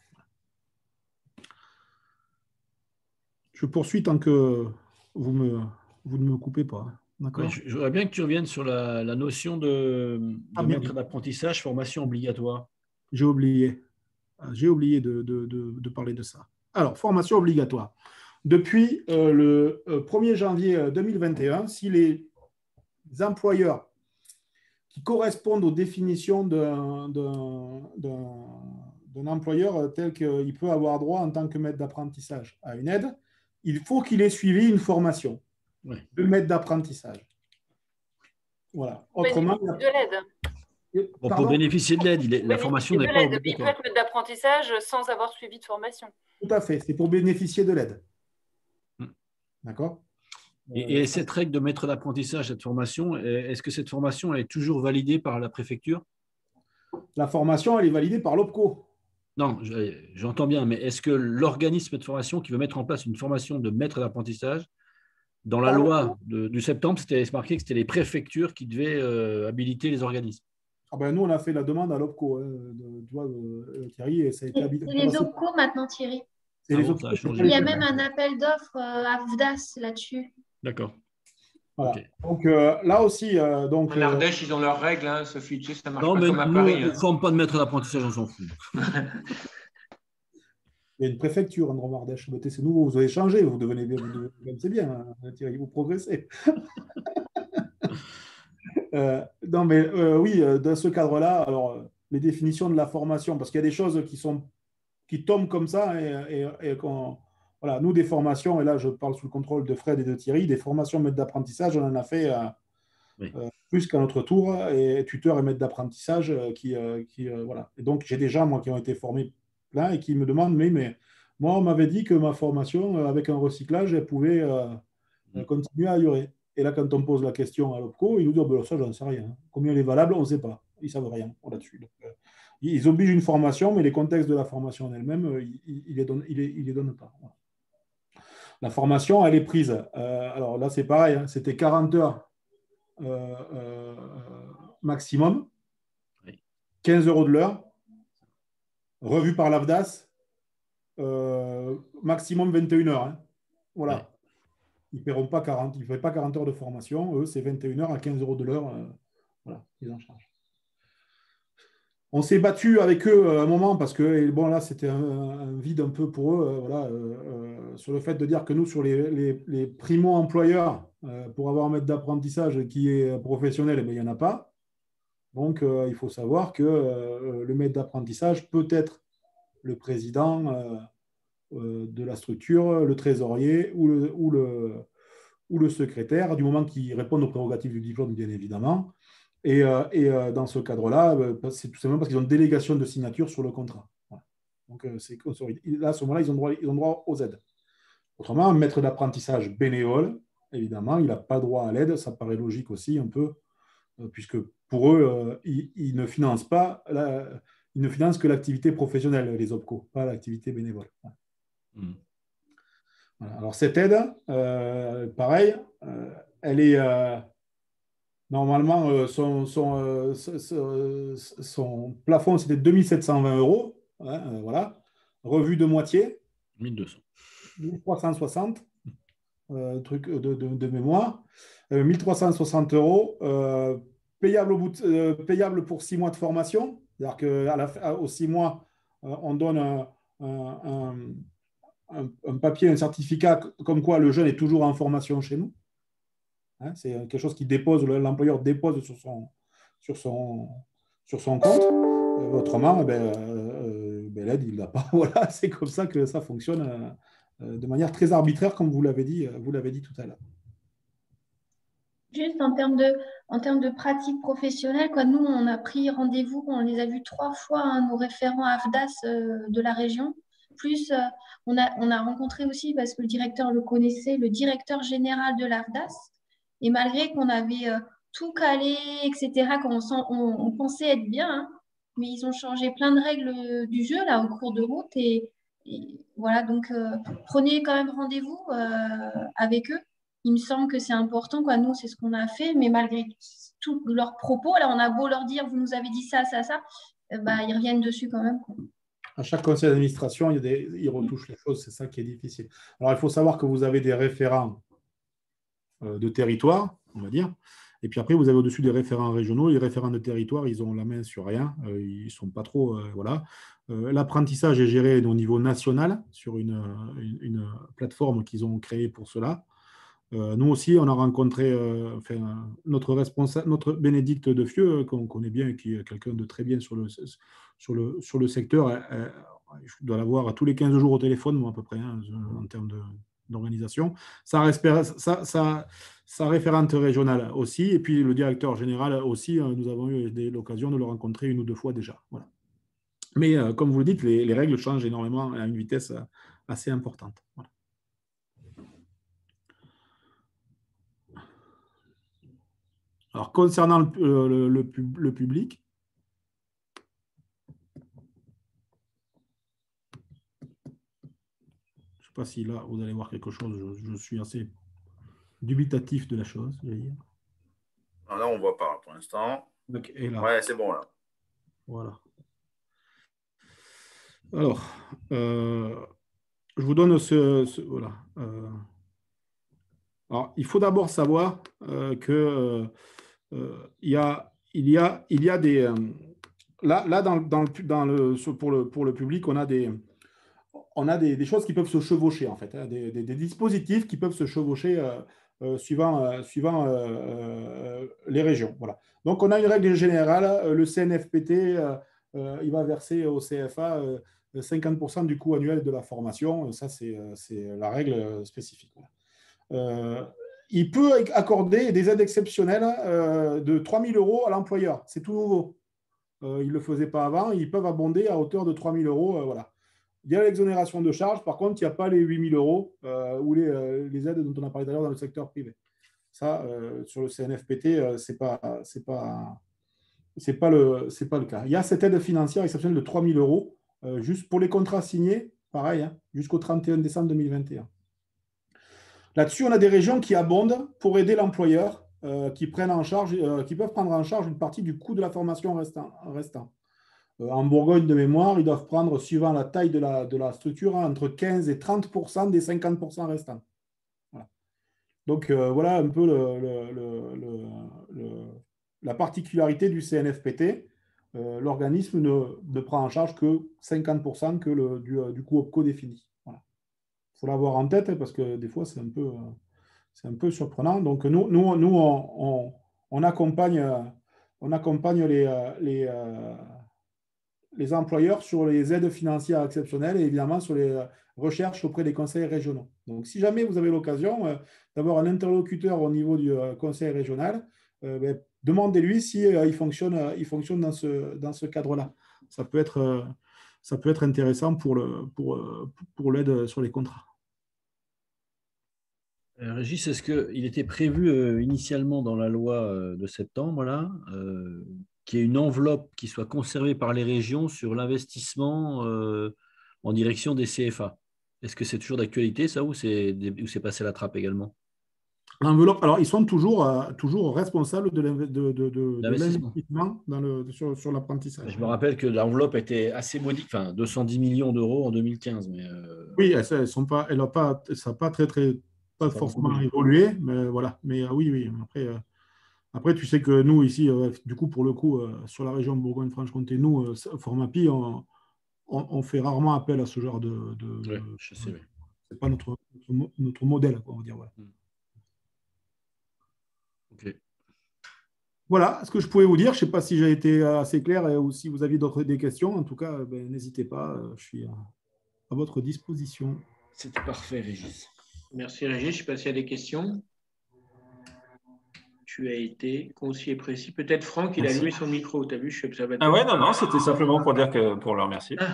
K: Je poursuis tant que vous ne me coupez pas.
B: Ouais, je voudrais bien que tu reviennes sur la notion de maître d'apprentissage, formation obligatoire.
K: J'ai oublié de parler de ça. Alors, formation obligatoire. Depuis le 1er janvier 2021, si les employeurs qui correspondent aux définitions d'un employeur tel qu'il peut avoir droit en tant que maître d'apprentissage à une aide, il faut qu'il ait suivi une formation de maître d'apprentissage. Voilà. Autrement,
G: de l'aide.
B: Bon, pour bénéficier de l'aide, la formation n'est pas obligatoire.
G: Il peut être maître d'apprentissage sans avoir suivi de formation.
K: Tout à fait, c'est pour bénéficier de l'aide. D'accord ?
B: Et cette règle de maître d'apprentissage, cette formation, est-ce que cette formation est toujours validée par la préfecture ?
K: La formation, elle est validée par l'OPCO.
B: Non, j'entends bien, mais est-ce que l'organisme de formation qui veut mettre en place une formation de maître d'apprentissage, dans la loi du septembre, c'était marqué que c'était les préfectures qui devaient habiliter les organismes.
K: Ah ben, nous, on a fait la demande à l'OPCO, Thierry, et ça a été habilité.
E: C'est les OPCO maintenant, Thierry.
K: Il
E: y a même un appel d'offres à VDAS là-dessus.
B: D'accord.
K: Voilà. Okay. Donc là aussi,
D: en Ardèche, ils ont leurs règles, hein, Sophie, tu sais, ça marche
B: pas
D: comme à
B: nous,
D: Paris.
B: On ne forme pas de maître d'apprentissage, on s'en fout.
K: Il y a une préfecture en Ardèche. C'est nouveau, vous avez changé, vous devenez bien, c'est bien, hein, Thierry, vous progressez. Non, mais oui, dans ce cadre-là, alors les définitions de la formation, parce qu'il y a des choses qui tombent comme ça et qu'on. Voilà, nous, des formations, et là, je parle sous le contrôle de Fred et de Thierry, des formations maîtres d'apprentissage, on en a fait plus qu'à notre tour, et tuteurs et maîtres d'apprentissage voilà. Et donc, j'ai des gens, moi, qui ont été formés plein et qui me demandent, mais Moi, on m'avait dit que ma formation, avec un recyclage, elle pouvait continuer à durer. Et là, quand on pose la question à l'OPCO, ils nous disent oh, ben, ça, j'en sais rien. Combien elle est valable, on ne sait pas. Ils ne savent rien là-dessus. Ils obligent une formation, mais les contextes de la formation en elle-même, ils ne les donnent pas. Voilà. La formation, elle est prise. Alors là, c'est pareil, hein, c'était 40 heures maximum, 15 € de l'heure, revu par l'AFDAS, maximum 21 heures. Hein. Voilà. Ouais. Ils ne paieront pas 40, ils ne paient pas 40 heures de formation. Eux, c'est 21 heures à 15 € de l'heure. Voilà, ils en chargent. On s'est battu avec eux un moment parce que, bon, là, c'était un vide un peu pour eux, voilà, sur le fait de dire que nous, sur les primo-employeurs, pour avoir un maître d'apprentissage qui est professionnel, il n'y en a pas. Donc, il faut savoir que le maître d'apprentissage peut être le président de la structure, le trésorier ou le secrétaire, du moment qu'il répond aux prérogatives du diplôme, bien évidemment. Et dans ce cadre-là, c'est tout simplement parce qu'ils ont une délégation de signature sur le contrat. Voilà. Donc, là, à ce moment-là, ils ont droit aux aides. Autrement, un maître d'apprentissage bénévole, évidemment, il n'a pas droit à l'aide. Ça paraît logique aussi un peu, puisque pour eux, ils ne financent pas, ils ne financent que l'activité professionnelle, les OPCO, pas l'activité bénévole. Voilà. Voilà. Alors, cette aide, pareil, elle est... normalement, son plafond, c'était 2720 €. Hein, voilà. Revue de moitié.
B: 1200.
K: 1360. Truc de mémoire. 1360 €. Payable pour 6 mois de formation. C'est-à-dire qu'aux 6 mois, on donne un papier, un certificat comme quoi le jeune est toujours en formation chez nous. Hein, c'est quelque chose qui l'employeur dépose sur son compte. Autrement, l'aide, il ne l'a pas. Voilà, c'est comme ça que ça fonctionne de manière très arbitraire, comme vous l'avez dit tout à l'heure.
E: Juste en termes de pratique professionnelle, quoi, nous, on a pris rendez-vous, on les a vus 3 fois, hein, nos référents AFDAS de la région. Plus, on a rencontré aussi, parce que le directeur le connaissait, le directeur général de l'AFDAS. Et malgré qu'on avait tout calé, etc., on pensait être bien, hein, mais ils ont changé plein de règles du jeu là, au cours de route. Et voilà, donc prenez quand même rendez-vous avec eux. Il me semble que c'est important, quoi. Nous, c'est ce qu'on a fait, mais malgré tous leurs propos, là, on a beau leur dire, vous nous avez dit ça, ils reviennent dessus quand même, quoi.
K: À chaque conseil d'administration, ils retouchent les choses, c'est ça qui est difficile. Alors, il faut savoir que vous avez des référents de territoire, on va dire, et puis après, vous avez au-dessus des référents régionaux. Les référents de territoire, ils ont la main sur rien, ils ne sont pas trop... voilà. L'apprentissage est géré au niveau national sur une plateforme qu'ils ont créée pour cela. Nous aussi, on a rencontré notre Bénédicte Defieux, qu'on connaît bien, qui est quelqu'un de très bien sur le secteur. Je dois la voir tous les 15 jours au téléphone, moi, à peu près, hein, en termes d'organisation. Sa référente régionale aussi, et puis le directeur général aussi, nous avons eu l'occasion de le rencontrer 1 ou 2 fois déjà. Voilà. Mais comme vous le dites, les règles changent énormément à une vitesse assez importante. Voilà. Alors, concernant le public, je ne sais pas si là, vous allez voir quelque chose. Je suis assez dubitatif de la chose, je vais dire.
C: Non, là, on ne voit pas pour l'instant.
K: Et là.
C: Ouais, c'est bon, là.
K: Voilà. Alors, je vous donne voilà. Alors, il faut d'abord savoir que il y a des là pour le public, on a des choses qui peuvent se chevaucher en fait, hein, des dispositifs qui peuvent se chevaucher suivant les régions. Voilà. Donc on a une règle générale, le CNFPT il va verser au CFA 50% du coût annuel de la formation. Ça c'est la règle spécifique. Voilà. Il peut accorder des aides exceptionnelles de 3 000 € à l'employeur. C'est tout nouveau. Ils ne le faisaient pas avant. Ils peuvent abonder à hauteur de 3 000 €. Voilà. il y a l'exonération de charges. Par contre, il n'y a pas les 8 000 € ou les aides dont on a parlé tout à l'heure dans le secteur privé. Ça, sur le CNFPT, ce n'est pas le cas. Il y a cette aide financière exceptionnelle de 3 000 € juste pour les contrats signés, pareil, hein, jusqu'au 31 décembre 2021. Là-dessus, on a des régions qui abondent pour aider l'employeur, qui peuvent prendre en charge une partie du coût de la formation restant. En Bourgogne, de mémoire, ils doivent prendre, suivant la taille de la structure, hein, entre 15 et 30% des 50% restants. Voilà. Donc, voilà un peu la particularité du CNFPT. L'organisme ne prend en charge que 50% du coût OPCO défini. Voilà. Il faut l'avoir en tête parce que des fois, c'est un peu surprenant. Donc, nous on accompagne les employeurs sur les aides financières exceptionnelles et évidemment sur les recherches auprès des conseils régionaux. Donc, si jamais vous avez l'occasion d'avoir un interlocuteur au niveau du conseil régional, demandez-lui s'il fonctionne dans ce cadre-là. Ça peut être intéressant pour l'aide sur les contrats.
B: Régis, est-ce qu'il était prévu initialement dans la loi de septembre là, qu'il y ait une enveloppe qui soit conservée par les régions sur l'investissement en direction des CFA? Est-ce que c'est toujours d'actualité, ça, ou c'est passé à la trappe également?
K: L'enveloppe, alors ils sont toujours responsables de l'investissement sur l'apprentissage.
B: Je me rappelle que l'enveloppe était assez modique, 210 millions d'euros en 2015. Mais
K: oui, ça n'a pas forcément évolué, mais voilà. Mais oui. Après, tu sais que nous, ici, du coup, pour le coup, sur la région Bourgogne-Franche-Comté, nous, Formapi, on fait rarement appel à ce genre de
B: je sais, oui.
K: C'est pas notre modèle, quoi, on va dire. Voilà.
B: Okay.
K: Voilà ce que je pouvais vous dire. Je ne sais pas si j'ai été assez clair ou si vous aviez des questions. En tout cas, n'hésitez pas. Je suis à votre disposition.
B: C'était parfait, Régis.
D: Merci, Régis. Je ne sais pas s'il y a des questions. Tu as été concis et précis. Peut-être Franck, il a allumé son micro. Tu as vu, je suis observateur.
J: Ah ouais, non, c'était simplement pour le remercier.
D: Pas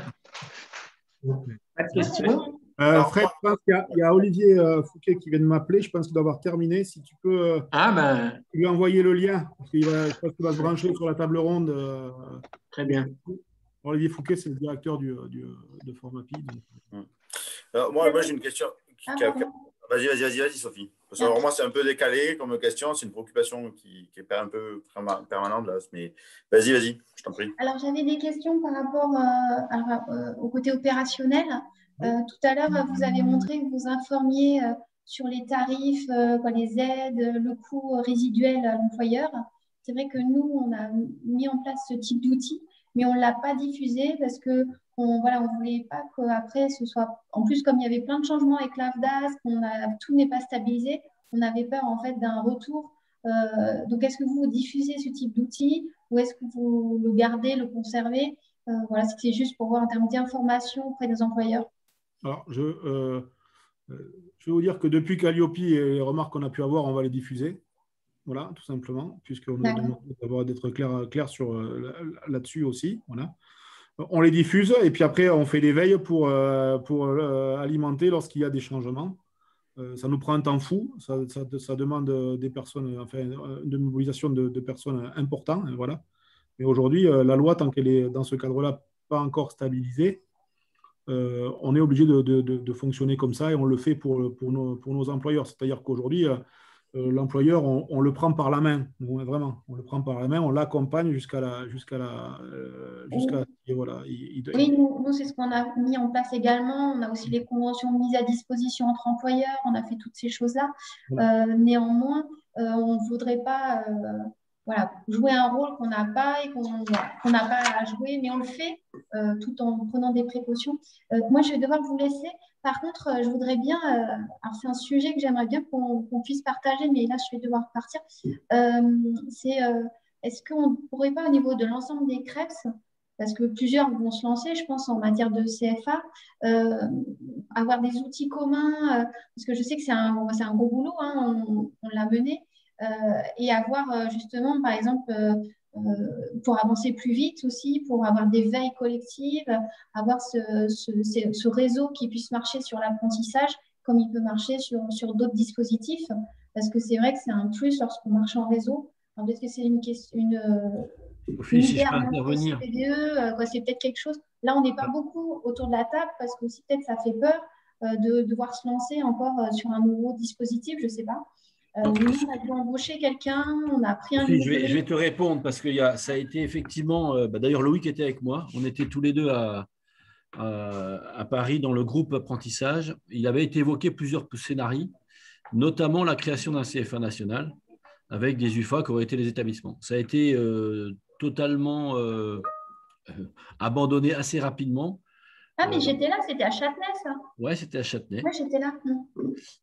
D: de questions.
K: Fred, je pense qu'il y a Olivier Fouquet qui vient de m'appeler. Je pense qu'il doit avoir terminé. Si tu peux lui envoyer le lien, parce je pense qu'il va se brancher sur la table ronde.
D: Très bien.
K: Olivier Fouquet, c'est le directeur de Formapi.
C: Moi j'ai une question. Vas-y, Sophie. Parce que moi, c'est un peu décalé comme question. C'est une préoccupation qui est un peu permanente. Là, mais vas-y, je t'en prie.
E: Alors, j'avais des questions par rapport au côté opérationnel. Tout à l'heure, vous avez montré que vous informiez sur les tarifs, les aides, le coût résiduel à l'employeur. C'est vrai que nous, on a mis en place ce type d'outil, mais on ne l'a pas diffusé parce que on ne voulait pas qu'après, ce soit… En plus, comme il y avait plein de changements avec l'AFDAS, tout n'est pas stabilisé, on avait peur en fait d'un retour. Donc, est-ce que vous diffusez ce type d'outil ou est-ce que vous le gardez, le conservez? Voilà, c'était juste pour voir en termes d'information auprès des employeurs.
K: Alors, je vais vous dire que depuis Calliope et les remarques qu'on a pu avoir, on va les diffuser. Voilà, tout simplement, puisqu'on nous demande d'être clair sur là-dessus aussi. Voilà. On les diffuse et puis après, on fait des veilles pour alimenter lorsqu'il y a des changements. Ça nous prend un temps fou. Ça demande des personnes, de mobilisation de personnes importantes. Voilà. Mais aujourd'hui, la loi, tant qu'elle est dans ce cadre-là pas encore stabilisée, on est obligé de fonctionner comme ça et on le fait pour nos employeurs. C'est-à-dire qu'aujourd'hui, l'employeur, on le prend par la main. Vraiment, on le prend par la main, on l'accompagne jusqu'à voilà.
E: Oui, nous, c'est ce qu'on a mis en place également. On a aussi les conventions de mise à disposition entre employeurs. On a fait toutes ces choses-là. Voilà. Néanmoins, on ne voudrait pas jouer un rôle qu'on n'a pas et qu'on n'a pas à jouer, mais on le fait tout en prenant des précautions. Moi, je vais devoir vous laisser. Par contre, je voudrais bien… alors, c'est un sujet que j'aimerais bien qu'on puisse partager, mais là, je vais devoir partir. Est-ce qu'on ne pourrait pas, au niveau de l'ensemble des CREPS, parce que plusieurs vont se lancer, je pense, en matière de CFA, avoir des outils communs, parce que je sais que c'est un gros boulot, hein, on l'a mené, et avoir justement, par exemple, pour avancer plus vite aussi, pour avoir des veilles collectives, avoir ce réseau qui puisse marcher sur l'apprentissage comme il peut marcher sur d'autres dispositifs. Parce que c'est vrai que c'est un plus lorsqu'on marche en réseau. Peut-être que c'est une
B: Sophie, si je peux intervenir.
E: C'est peut-être quelque chose. Là, on n'est pas beaucoup autour de la table parce que aussi peut-être ça fait peur de devoir se lancer encore sur un nouveau dispositif, je ne sais pas. Nous, on a dû embaucher quelqu'un, on a pris un…
B: Je vais te répondre parce que ça a été effectivement… d'ailleurs, Loïc était avec moi. On était tous les deux à Paris dans le groupe apprentissage. Il avait été évoqué plusieurs scénarios, notamment la création d'un CFA national avec des UFA qui auraient été les établissements. Ça a été totalement abandonné assez rapidement.
E: Ah, mais j'étais là, c'était à Châtenay, ça.
B: Oui, c'était à Châtenay.
E: Oui, j'étais là.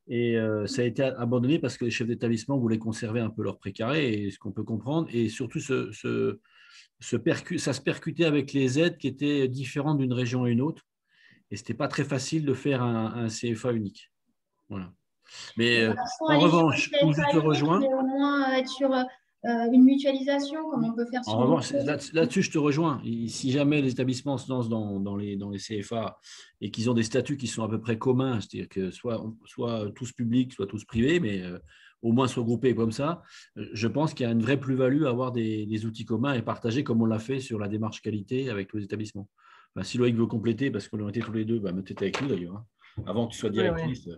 B: Et ça a été abandonné parce que les chefs d'établissement voulaient conserver un peu leur précaré, et ce qu'on peut comprendre. Et surtout, ça se percutait avec les aides qui étaient différentes d'une région à une autre. Et ce n'était pas très facile de faire un CFA unique. Voilà. Mais en revanche, où je te rejoins…
E: Au moins être sur une mutualisation, comme on peut faire sur…
B: En revanche, là-dessus, je te rejoins. Si jamais les établissements se lancent dans les CFA et qu'ils ont des statuts qui sont à peu près communs, c'est-à-dire que soit tous publics, soit tous privés, mais au moins soit groupés comme ça, je pense qu'il y a une vraie plus-value à avoir des outils communs et partagés comme on l'a fait sur la démarche qualité avec les établissements. Enfin, si Loïc veut compléter, parce qu'on a été tous les deux, tu étais avec nous d'ailleurs, hein, avant que tu sois directrice.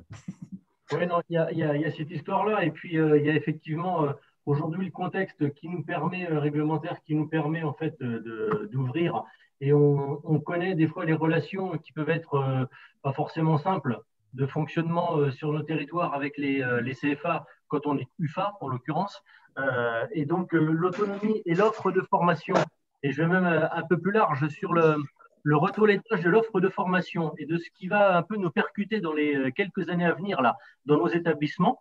F: Oui, non, il y a cette histoire-là. Et puis, il y a effectivement aujourd'hui le contexte qui nous permet, réglementaire, qui nous permet en fait d'ouvrir. Et on connaît des fois les relations qui peuvent être pas forcément simples de fonctionnement sur nos territoires avec les CFA quand on est UFA en l'occurrence. Et donc, l'autonomie et l'offre de formation. Et je vais même un peu plus large sur le retoilettage de l'offre de formation et de ce qui va un peu nous percuter dans les quelques années à venir là, dans nos établissements,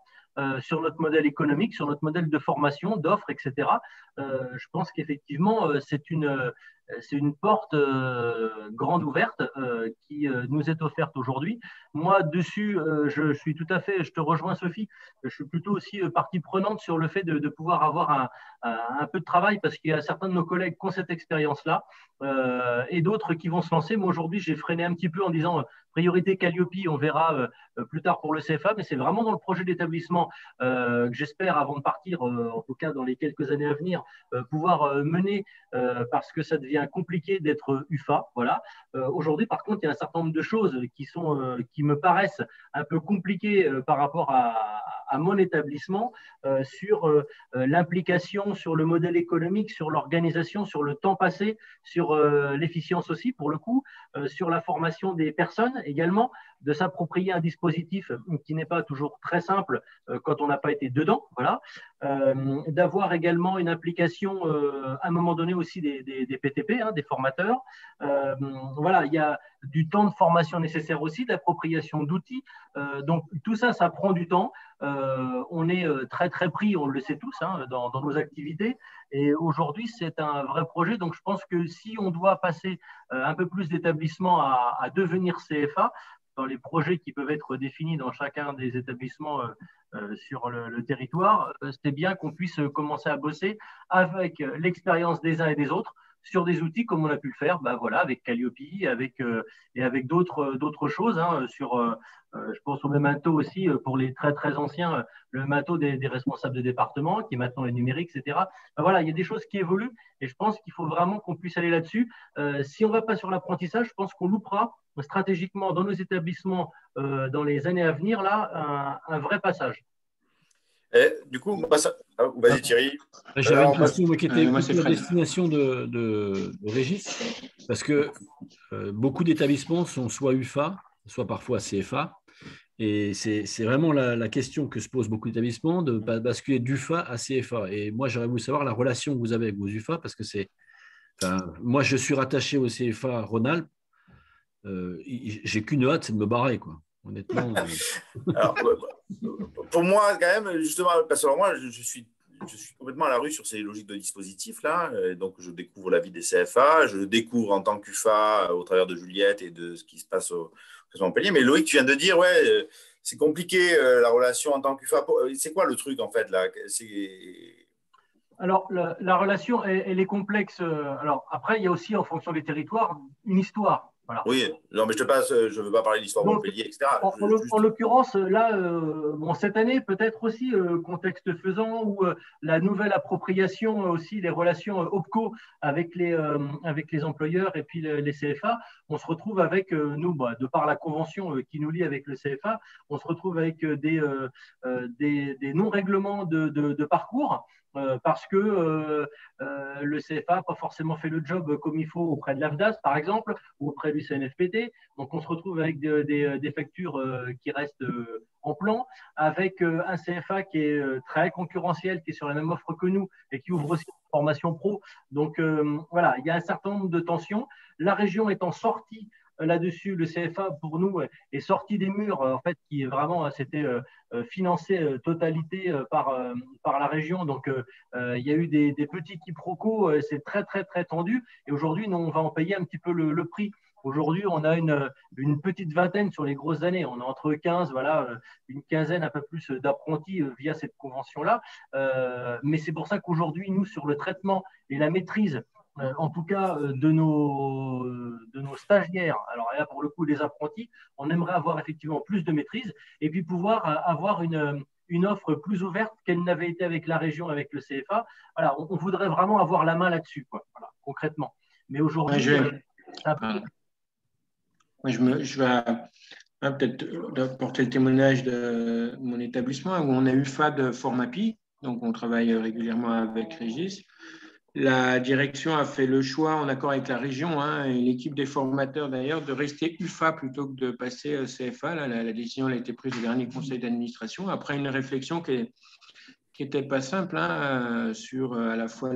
F: sur notre modèle économique, sur notre modèle de formation, d'offres, etc. Je pense qu'effectivement, c'est une porte grande ouverte qui nous est offerte aujourd'hui. Moi, dessus, je suis tout à fait, je te rejoins Sophie, je suis plutôt aussi partie prenante sur le fait de pouvoir avoir un peu de travail parce qu'il y a certains de nos collègues qui ont cette expérience-là et d'autres qui vont se lancer. Moi, aujourd'hui, j'ai freiné un petit peu en disant priorité Calliope, on verra plus tard pour le CFA, mais c'est vraiment dans le projet d'établissement que j'espère, avant de partir, en tout cas dans les quelques années à venir, pouvoir mener parce que ça devient compliqué d'être UFA. Voilà. Aujourd'hui, par contre, il y a un certain nombre de choses qui me paraissent un peu compliquées par rapport à mon établissement sur l'implication, sur le modèle économique, sur l'organisation, sur le temps passé, sur l'efficience aussi, pour le coup, sur la formation des personnes également, de s'approprier un dispositif qui n'est pas toujours très simple quand on n'a pas été dedans, voilà. D'avoir également une implication à un moment donné aussi des PTP, hein, des formateurs. Voilà, il y a du temps de formation nécessaire aussi, d'appropriation d'outils. Donc tout ça, ça prend du temps. On est très très pris, on le sait tous, hein, dans nos activités. Et aujourd'hui, c'est un vrai projet. Donc je pense que si on doit passer un peu plus d'établissements à devenir CFA, dans les projets qui peuvent être définis dans chacun des établissements sur le territoire, c'est bien qu'on puisse commencer à bosser avec l'expérience des uns et des autres sur des outils comme on a pu le faire voilà, avec Calliope et avec d'autres choses. Hein, je pense au Memento aussi pour les très très anciens, le Memento des responsables de département qui est maintenant le numérique, etc. Voilà, il y a des choses qui évoluent et je pense qu'il faut vraiment qu'on puisse aller là-dessus. Si on ne va pas sur l'apprentissage, je pense qu'on loupera stratégiquement dans nos établissements dans les années à venir là un vrai passage.
C: Et, du coup, vas-y Thierry.
B: J'avais une question qui était la destination de Régis, parce que beaucoup d'établissements sont soit UFA, soit parfois CFA, et c'est vraiment la question que se posent beaucoup d'établissements, de basculer d'UFA à CFA. Et moi, j'aurais voulu savoir la relation que vous avez avec vos UFA, parce que moi, je suis rattaché au CFA Rhône-Alpes, j'ai qu'une hâte, c'est de me barrer, quoi. Honnêtement.
C: Alors, pour moi, quand même, justement, personnellement, moi, je suis complètement à la rue sur ces logiques de dispositifs là. Donc, je découvre la vie des CFA, je le découvre en tant qu'UFA au travers de Juliette et de ce qui se passe au Montpellier. Mais Loïc, tu viens de dire, ouais, c'est compliqué la relation en tant qu'UFA. C'est quoi le truc en fait là?
F: Alors, la relation, elle est complexe. Alors, après, il y a aussi, en fonction des territoires, une histoire. Voilà.
C: Oui, non, mais je ne veux pas parler de l'histoire de Montpellier, etc.
F: En l'occurrence, là, cette année, peut-être aussi, contexte faisant, où la nouvelle appropriation, aussi les relations OPCO avec les employeurs et puis les CFA, on se retrouve avec, nous, de par la convention qui nous lie avec le CFA, on se retrouve avec des non-règlements de parcours. Parce que le CFA n'a pas forcément fait le job comme il faut auprès de l'AFDAS, par exemple, ou auprès du CNFPT. Donc, on se retrouve avec des factures qui restent en plan, avec un CFA qui est très concurrentiel, qui est sur la même offre que nous et qui ouvre aussi une formation pro. Donc, voilà, il y a un certain nombre de tensions. La région étant sortie là-dessus, le CFA, pour nous, est sorti des murs, en fait, qui vraiment s'était financé totalité par la région. Donc, il y a eu des petits quiproquos, c'est très, très, très tendu. Et aujourd'hui, nous, on va en payer un petit peu le prix. Aujourd'hui, on a une petite vingtaine sur les grosses années. On a entre 15, une quinzaine, un peu plus d'apprentis via cette convention-là. Mais c'est pour ça qu'aujourd'hui, nous, sur le traitement et la maîtrise, en tout cas de nos stagiaires, alors là pour le coup les apprentis, on aimerait avoir effectivement plus de maîtrise et puis pouvoir avoir une offre plus ouverte qu'elle n'avait été avec la région, avec le CFA. Voilà, on voudrait vraiment avoir la main là-dessus, quoi, voilà, concrètement. Mais aujourd'hui,
D: je vais peut-être porter le témoignage de mon établissement où on a eu FAD Formapi, donc on travaille régulièrement avec Régis. La direction a fait le choix, en accord avec la région, et l'équipe des formateurs d'ailleurs, de rester UFA plutôt que de passer CFA. Là, la décision a été prise au dernier conseil d'administration, après une réflexion qui n'était pas simple sur à la fois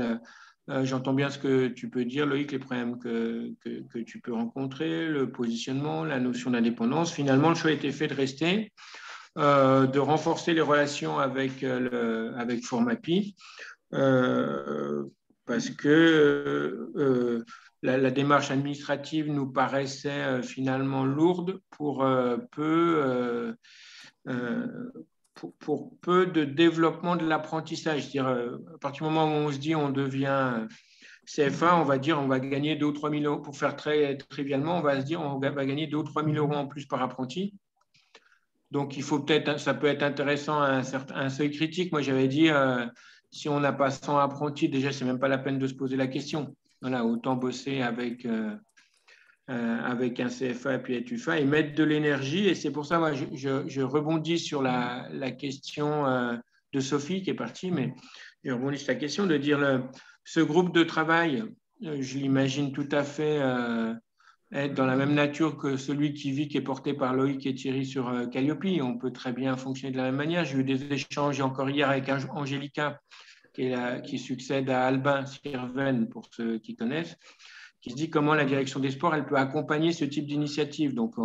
D: j'entends bien ce que tu peux dire, Loïc, les problèmes que tu peux rencontrer, le positionnement, la notion d'indépendance. Finalement, le choix a été fait de rester, de renforcer les relations avec Formapi. Parce que la démarche administrative nous paraissait finalement lourde pour peu de développement de l'apprentissage. C'est-à-dire, à partir du moment où on se dit on devient CFA, on va dire on va gagner 2 ou 3 000 euros, pour faire très trivialement, on va se dire on va gagner 2 ou 3 000 euros en plus par apprenti. Donc, ça peut être intéressant à un seuil critique. Moi, j'avais dit, si on n'a pas 100 apprentis, déjà, ce n'est même pas la peine de se poser la question. Voilà, autant bosser avec un CFA et puis être UFA et mettre de l'énergie. Et c'est pour ça, moi, je rebondis sur la question de Sophie qui est partie, mais je rebondis sur la question de dire ce groupe de travail, je l'imagine tout à fait être dans la même nature que celui qui est porté par Loïc et Thierry sur Calliope. On peut très bien fonctionner de la même manière. J'ai eu des échanges encore hier avec Angélica, qui succède à Albin Sirven, pour ceux qui connaissent, qui se dit comment la direction des sports elle peut accompagner ce type d'initiative. Donc,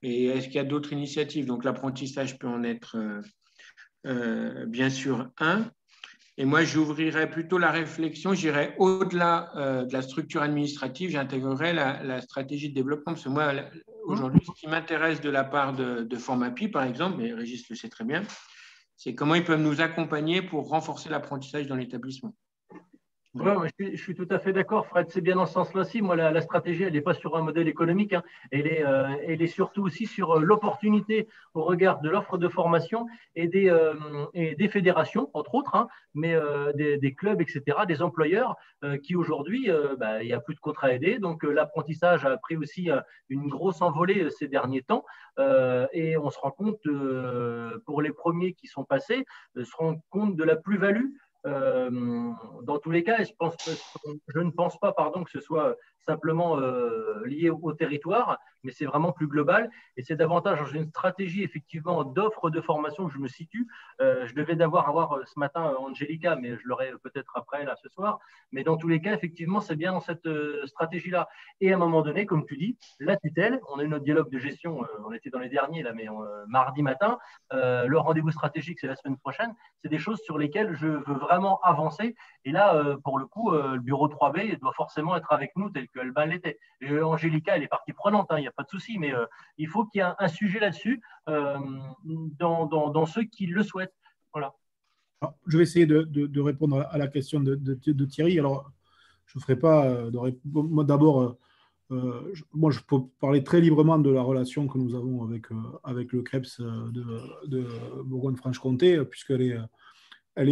D: et est-ce qu'il y a d'autres initiatives? Donc, l'apprentissage peut en être bien sûr un. Et moi, j'ouvrirais plutôt la réflexion, j'irais au-delà de la structure administrative, j'intégrerais la stratégie de développement. Parce que moi, aujourd'hui, ce qui m'intéresse de la part de Formapi, par exemple, mais Régis le sait très bien, c'est comment ils peuvent nous accompagner pour renforcer l'apprentissage dans l'établissement.
F: Ouais, je suis tout à fait d'accord, Fred. C'est bien dans ce sens-là aussi. Moi, la stratégie, elle n'est pas sur un modèle économique. Elle est surtout aussi sur l'opportunité au regard de l'offre de formation et des fédérations, entre autres, mais des clubs, etc., des employeurs qui aujourd'hui, il n'y a plus de contrats aidés. Donc, l'apprentissage a pris aussi une grosse envolée ces derniers temps. Et on se rend compte, pour les premiers qui sont passés, se rend compte de la plus-value. Dans tous les cas, je ne pense pas que ce soit simplement lié au territoire, mais c'est vraiment plus global et c'est davantage dans une stratégie effectivement d'offre de formation que je me situe. Je devais avoir ce matin Angélica, mais je l'aurai peut-être après là ce soir. Mais dans tous les cas, effectivement, c'est bien dans cette stratégie-là. Et à un moment donné, comme tu dis, la tutelle, on a eu notre dialogue de gestion, on était dans les derniers là, mais mardi matin, le rendez-vous stratégique, c'est la semaine prochaine. C'est des choses sur lesquelles je veux vraiment avancer. Et là, pour le coup, le bureau 3B doit forcément être avec nous tel que Albin l'était. Angélica, elle est partie prenante, il n'y a pas de souci, mais il faut qu'il y ait un sujet là-dessus dans ceux qui le souhaitent. Voilà.
K: Alors, je vais essayer de répondre à la question de Thierry. Alors, je ne ferai pas moi, d'abord, moi, je peux parler très librement de la relation que nous avons avec le CREPS de Bourgogne-Franche-Comté, puisqu'elle est, elle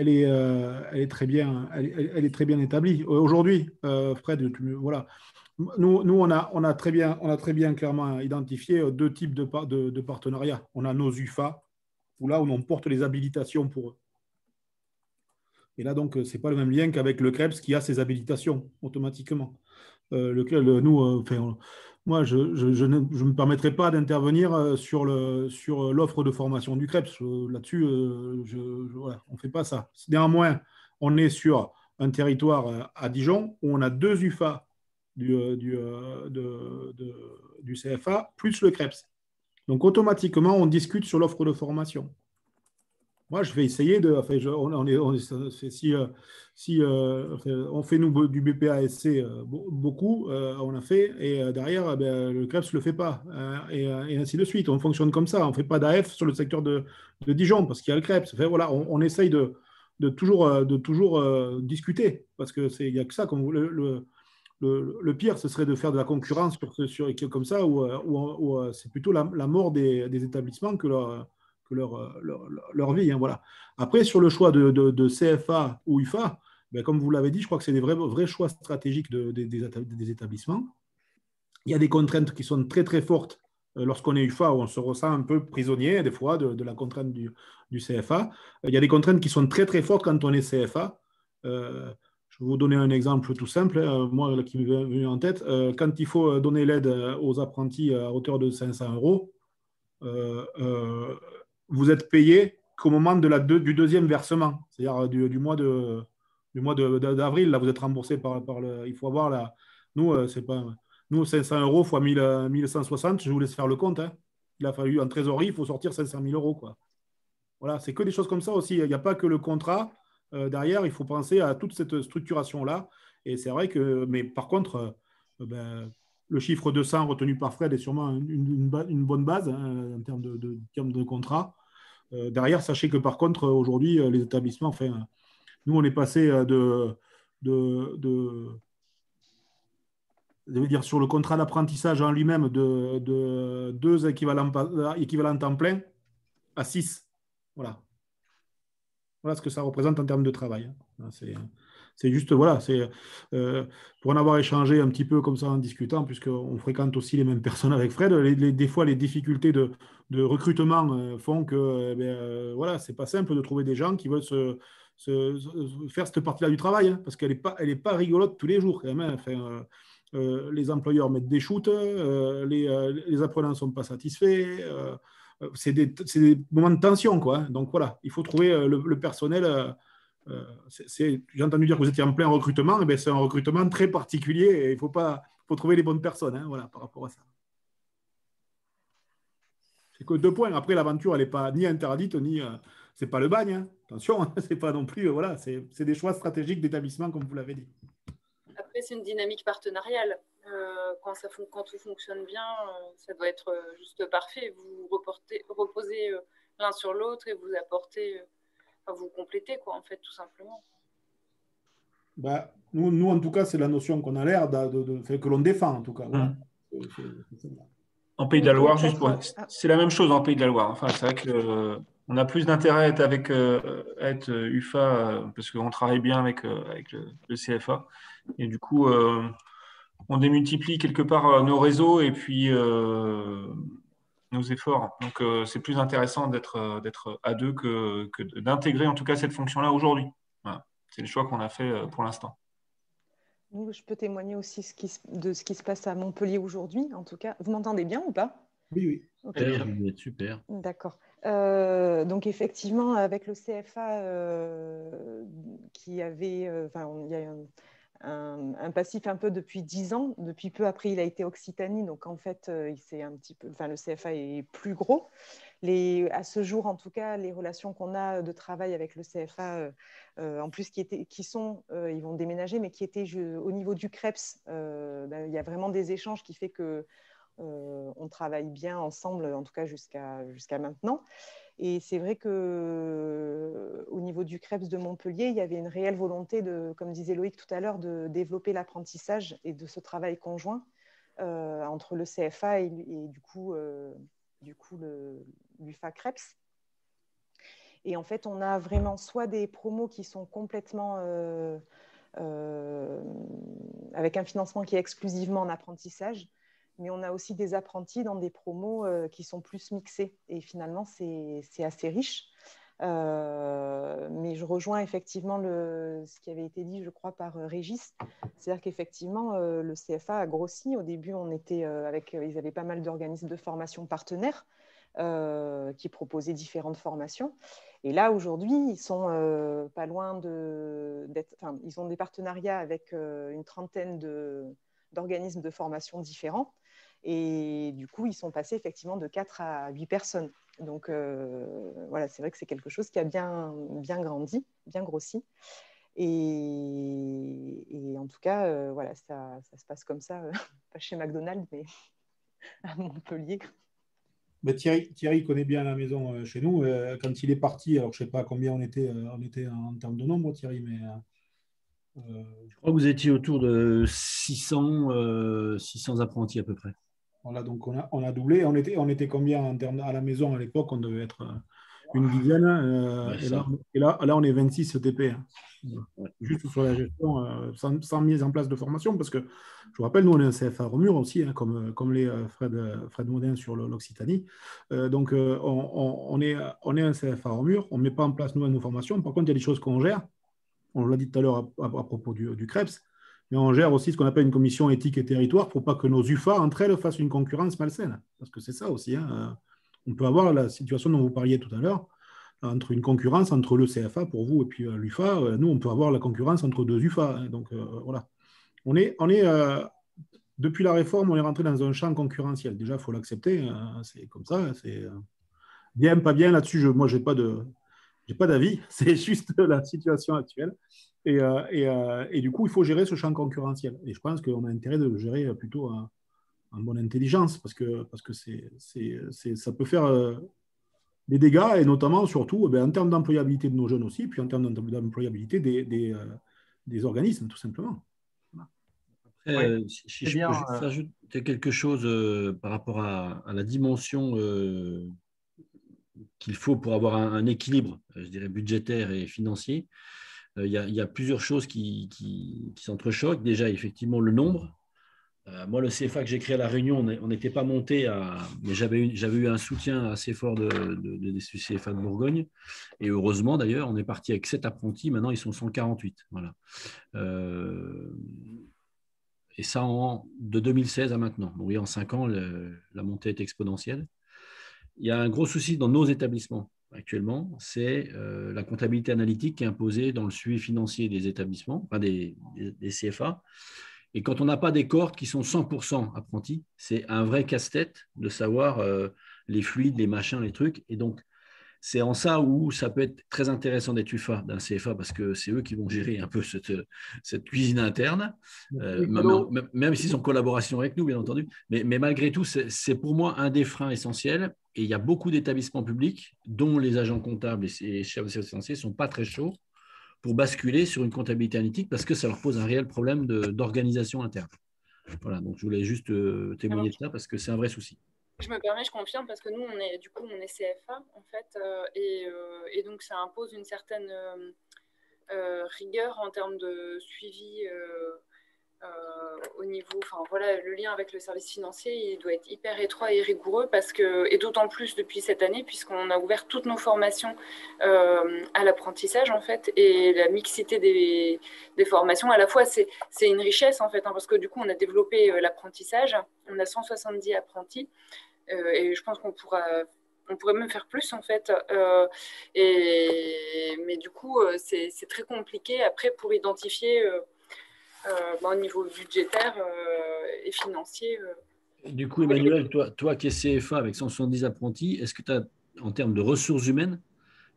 K: est très bien, elle est très bien établie. Aujourd'hui, Fred, voilà. Nous, on a très bien clairement identifié deux types de partenariats. On a nos UFA, où là, où on porte les habilitations pour eux. Et là, donc, ce n'est pas le même lien qu'avec le CREPS qui a ses habilitations automatiquement. Moi, je ne me permettrai pas d'intervenir sur l'offre de formation du CREPS. Là-dessus, voilà, on ne fait pas ça. Néanmoins, on est sur un territoire à Dijon où on a deux UFA du CFA plus le CREPS. Donc, automatiquement, on discute sur l'offre de formation. Moi, je vais essayer de. Enfin, on fait nous du BPASC beaucoup, on a fait, et derrière, le CREPS ne le fait pas, et ainsi de suite. On fonctionne comme ça. On ne fait pas d'AF sur le secteur de Dijon parce qu'il y a le CREPS. Enfin, voilà, on essaye de toujours discuter parce qu'il n'y a que ça. Comme le pire, ce serait de faire de la concurrence comme ça, où c'est plutôt la mort des établissements que leur vie. Hein, voilà. Après, sur le choix de CFA ou UFA, comme vous l'avez dit, je crois que c'est des vrais choix stratégiques des établissements. Il y a des contraintes qui sont très, très fortes lorsqu'on est UFA, où on se ressent un peu prisonnier, des fois, de la contrainte du CFA. Il y a des contraintes qui sont très, très fortes quand on est CFA. Je vais vous donner un exemple tout simple, moi, qui m'est venu en tête. Quand il faut donner l'aide aux apprentis à hauteur de 500 €, vous êtes payé qu'au moment du deuxième versement, c'est-à-dire du mois d'avril. Là, vous êtes remboursé par le. Il faut avoir la. Nous, c'est pas. Nous, 500 € fois 1160, je vous laisse faire le compte. Hein. Il a fallu en trésorerie, il faut sortir 500 000 €. Quoi. Voilà, c'est que des choses comme ça aussi. Il n'y a pas que le contrat. Derrière, il faut penser à toute cette structuration-là. Et c'est vrai que. Mais par contre, le chiffre 200 retenu par Fred est sûrement une bonne base en termes de contrat. Derrière, sachez que par contre, aujourd'hui, les établissements, enfin, nous, on est passé je veux dire, sur le contrat d'apprentissage en lui-même de 2 équivalents temps plein à 6. Voilà. Voilà ce que ça représente en termes de travail. C'est juste, voilà, pour en avoir échangé un petit peu comme ça en discutant, puisqu'on fréquente aussi les mêmes personnes avec Fred, des fois, les difficultés de recrutement font que, voilà, c'est pas simple de trouver des gens qui veulent faire cette partie-là du travail, hein, parce qu'elle est pas rigolote tous les jours, quand même. Hein. Enfin, les employeurs mettent des shoots, les apprenants ne sont pas satisfaits. C'est des moments de tension, quoi. Hein. Donc voilà, il faut trouver le personnel. J'ai entendu dire que vous étiez en plein recrutement, et c'est un recrutement très particulier et il faut trouver les bonnes personnes, hein, voilà, par rapport à ça. C'est que 2 points. Après, l'aventure, elle n'est pas ni interdite, ni c'est pas le bagne. Hein. Attention, hein, c'est pas non plus. Voilà, c'est des choix stratégiques d'établissement, comme vous l'avez dit.
G: Après, c'est une dynamique partenariale. Quand tout fonctionne bien, ça doit être juste parfait. Vous reposez l'un sur l'autre et vous apportez, vous complétez, quoi, en fait, tout simplement.
K: Nous, en tout cas, c'est la notion qu'on a l'air que l'on défend, en tout cas. Voilà.
J: En Pays de la Loire, c'est la même chose en Pays de la Loire. Enfin, c'est vrai qu'on a plus d'intérêt à être UFA parce qu'on travaille bien avec le CFA. Et du coup, on démultiplie quelque part nos réseaux et puis nos efforts. Donc, c'est plus intéressant d'être à deux que d'intégrer en tout cas cette fonction-là aujourd'hui. Voilà. C'est le choix qu'on a fait pour l'instant.
A: Je peux témoigner aussi de ce qui se passe à Montpellier aujourd'hui, en tout cas. Vous m'entendez bien ou pas?
K: Oui, oui.
A: Okay.
B: Super.
A: D'accord. Donc, effectivement, avec le CFA qui avait... il y a un passif un peu depuis 10 ans. Depuis peu après, il a été Occitanie. Donc, en fait, le CFA est plus gros. À ce jour, en tout cas, les relations qu'on a de travail avec le CFA, en plus, ils vont déménager, mais qui étaient au niveau du CREPS, il y a vraiment des échanges qui fait que on travaille bien ensemble, en tout cas jusqu'à maintenant. Et c'est vrai qu'au niveau du CREPS de Montpellier, il y avait une réelle volonté, comme disait Loïc tout à l'heure, de développer l'apprentissage et de ce travail conjoint entre le CFA et du coup l'UFA CREPS. Et en fait, on a vraiment soit des promos qui sont complètement avec un financement qui est exclusivement en apprentissage, mais on a aussi des apprentis dans des promos qui sont plus mixés. Et finalement, c'est assez riche. Mais je rejoins effectivement ce qui avait été dit, je crois, par Régis. C'est-à-dire qu'effectivement, le CFA a grossi. Au début, on était ils avaient pas mal d'organismes de formation partenaires qui proposaient différentes formations. Et là, aujourd'hui, ils sont pas loin d'être... Enfin, ils ont des partenariats avec une trentaine d'organismes de formation différents. Et du coup, ils sont passés effectivement de 4 à 8 personnes. Donc, voilà, c'est vrai que c'est quelque chose qui a bien grandi, bien grossi. Et en tout cas, voilà, ça se passe comme ça, pas chez McDonald's, mais à Montpellier.
K: Mais Thierry connaît bien la maison chez nous. Quand il est parti, alors je ne sais pas combien on était en termes de nombre, Thierry, mais...
B: je crois que vous étiez autour de 600 apprentis à peu près.
K: Voilà, donc on a doublé. On était combien en termes à la maison à l'époque? On devait être une dizaine. Et là, on est 26 TP. Hein. Ouais. Juste sur la gestion, sans mise en place de formation, parce que je vous rappelle, nous, on est un CFA Romur aussi, hein, comme les Fred Modin sur l'Occitanie. Donc, on est un CFA Romur. On ne met pas en place, nous, nos formations. Par contre, il y a des choses qu'on gère. On l'a dit tout à l'heure à propos du CREPS. Mais on gère aussi ce qu'on appelle une commission éthique et territoire pour pas que nos UFA, entre elles, fassent une concurrence malsaine. Parce que c'est ça aussi. Hein. On peut avoir la situation dont vous parliez tout à l'heure, entre une concurrence entre le CFA pour vous et puis l'UFA. Nous, on peut avoir la concurrence entre 2 UFA. Hein. Donc, voilà. On est depuis la réforme, on est rentré dans un champ concurrentiel. Déjà, il faut l'accepter. C'est comme ça. C'est bien, pas bien. Là-dessus, moi, je n'ai pas d'avis. C'est juste la situation actuelle. Et du coup, il faut gérer ce champ concurrentiel. Et je pense qu'on a intérêt de le gérer plutôt en bonne intelligence, parce que ça peut faire des dégâts, et notamment, surtout, en termes d'employabilité de nos jeunes aussi, puis en termes d'employabilité des organismes, tout simplement.
B: Après, si je peux juste ajouter quelque chose par rapport à la dimension qu'il faut pour avoir un équilibre, je dirais, budgétaire et financier. Il y a plusieurs choses qui s'entrechoquent. Déjà, effectivement, le nombre. Moi, le CFA que j'ai créé à La Réunion, on n'était pas monté mais j'avais eu un soutien assez fort des CFA de Bourgogne. Et heureusement, d'ailleurs, on est parti avec 7 apprentis. Maintenant, ils sont 148. Voilà. Et ça, de 2016 à maintenant. Donc, oui, en 5 ans, la montée est exponentielle. Il y a un gros souci dans nos établissements actuellement, c'est la comptabilité analytique qui est imposée dans le suivi financier des établissements, enfin des CFA. Et quand on n'a pas des cohortes qui sont 100% apprentis, c'est un vrai casse-tête de savoir les fluides, les machins, les trucs. Et donc, c'est en ça où ça peut être très intéressant d'être UFA d'un CFA, parce que c'est eux qui vont gérer un peu cette cuisine interne, même s'ils sont en collaboration avec nous, bien entendu. Mais malgré tout, c'est pour moi un des freins essentiels. Et il y a beaucoup d'établissements publics, dont les agents comptables et les chefs de service financier ne sont pas très chauds pour basculer sur une comptabilité analytique, parce que ça leur pose un réel problème d'organisation interne. Voilà, donc je voulais juste témoigner de ça, parce que c'est un vrai souci.
G: Je me permets, je confirme, parce que nous, on est CFA, en fait, et donc ça impose une certaine rigueur en termes de suivi au niveau, enfin voilà, le lien avec le service financier, il doit être hyper étroit et rigoureux, et d'autant plus depuis cette année, puisqu'on a ouvert toutes nos formations à l'apprentissage, en fait, et la mixité des formations, à la fois, c'est une richesse, en fait, hein, parce que du coup, on a développé l'apprentissage, on a 170 apprentis, et je pense qu'on pourrait même faire plus, en fait. Mais du coup, c'est très compliqué après pour identifier au niveau budgétaire et financier.
B: Du coup, Emmanuel, toi qui es CFA avec 170 apprentis, est-ce que tu as, en termes de ressources humaines,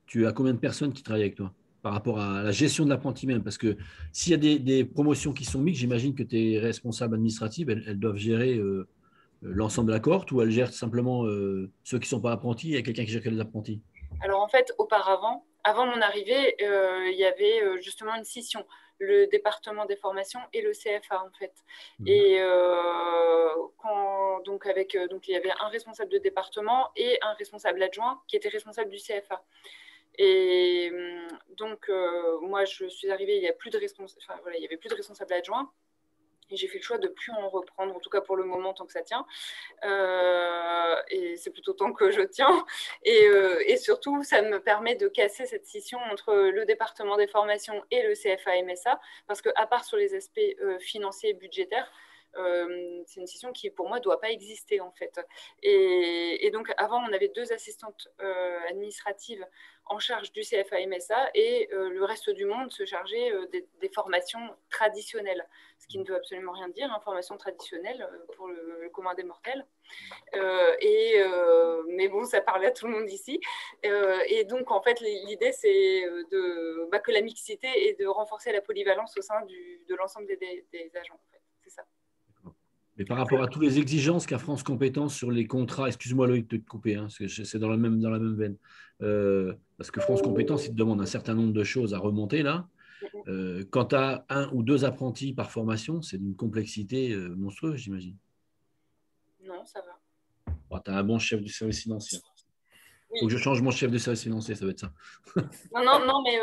B: tu as combien de personnes qui travaillent avec toi par rapport à la gestion de l'apprenti même? Parce que s'il y a des promotions qui sont mixtes, j'imagine que tes responsables administratifs, elles doivent gérer l'ensemble de la cohorte, ou elles gèrent simplement ceux qui ne sont pas apprentis et quelqu'un qui gère que les apprentis?
G: Alors en fait, auparavant, avant mon arrivée, il y avait justement une scission, le département des formations et le CFA en fait. Et donc il y avait un responsable de département et un responsable adjoint qui était responsable du CFA. Et donc moi je suis arrivée, il y avait plus de responsable adjoint. Et j'ai fait le choix de ne plus en reprendre, en tout cas pour le moment, tant que ça tient. Et c'est plutôt tant que je tiens. Et surtout, ça me permet de casser cette scission entre le département des formations et le CFA-MSA, parce qu'à part sur les aspects financiers et budgétaires, c'est une scission qui, pour moi, ne doit pas exister, en fait. Et donc, avant, on avait 2 assistantes administratives en charge du CFA-MSA et le reste du monde se chargeait des formations traditionnelles, ce qui ne veut absolument rien dire, hein, formation traditionnelle pour le commun des mortels. Mais bon, ça parlait à tout le monde ici. Et donc, en fait, l'idée, c'est que la mixité et de renforcer la polyvalence au sein de l'ensemble des agents, en fait. C'est ça.
B: Mais par rapport à toutes les exigences qu'a France Compétences sur les contrats, excuse-moi Loïc de te couper, hein, parce que c'est dans la même veine, parce que France Compétences, il te demande un certain nombre de choses à remonter là. Quand tu as 1 ou 2 apprentis par formation, c'est d'une complexité monstrueuse, j'imagine.
G: Non, ça va.
B: Oh, tu as un bon chef du service financier.
G: Oui.
B: Il faut que je change mon chef de service financier, ça va être ça.
G: non, mais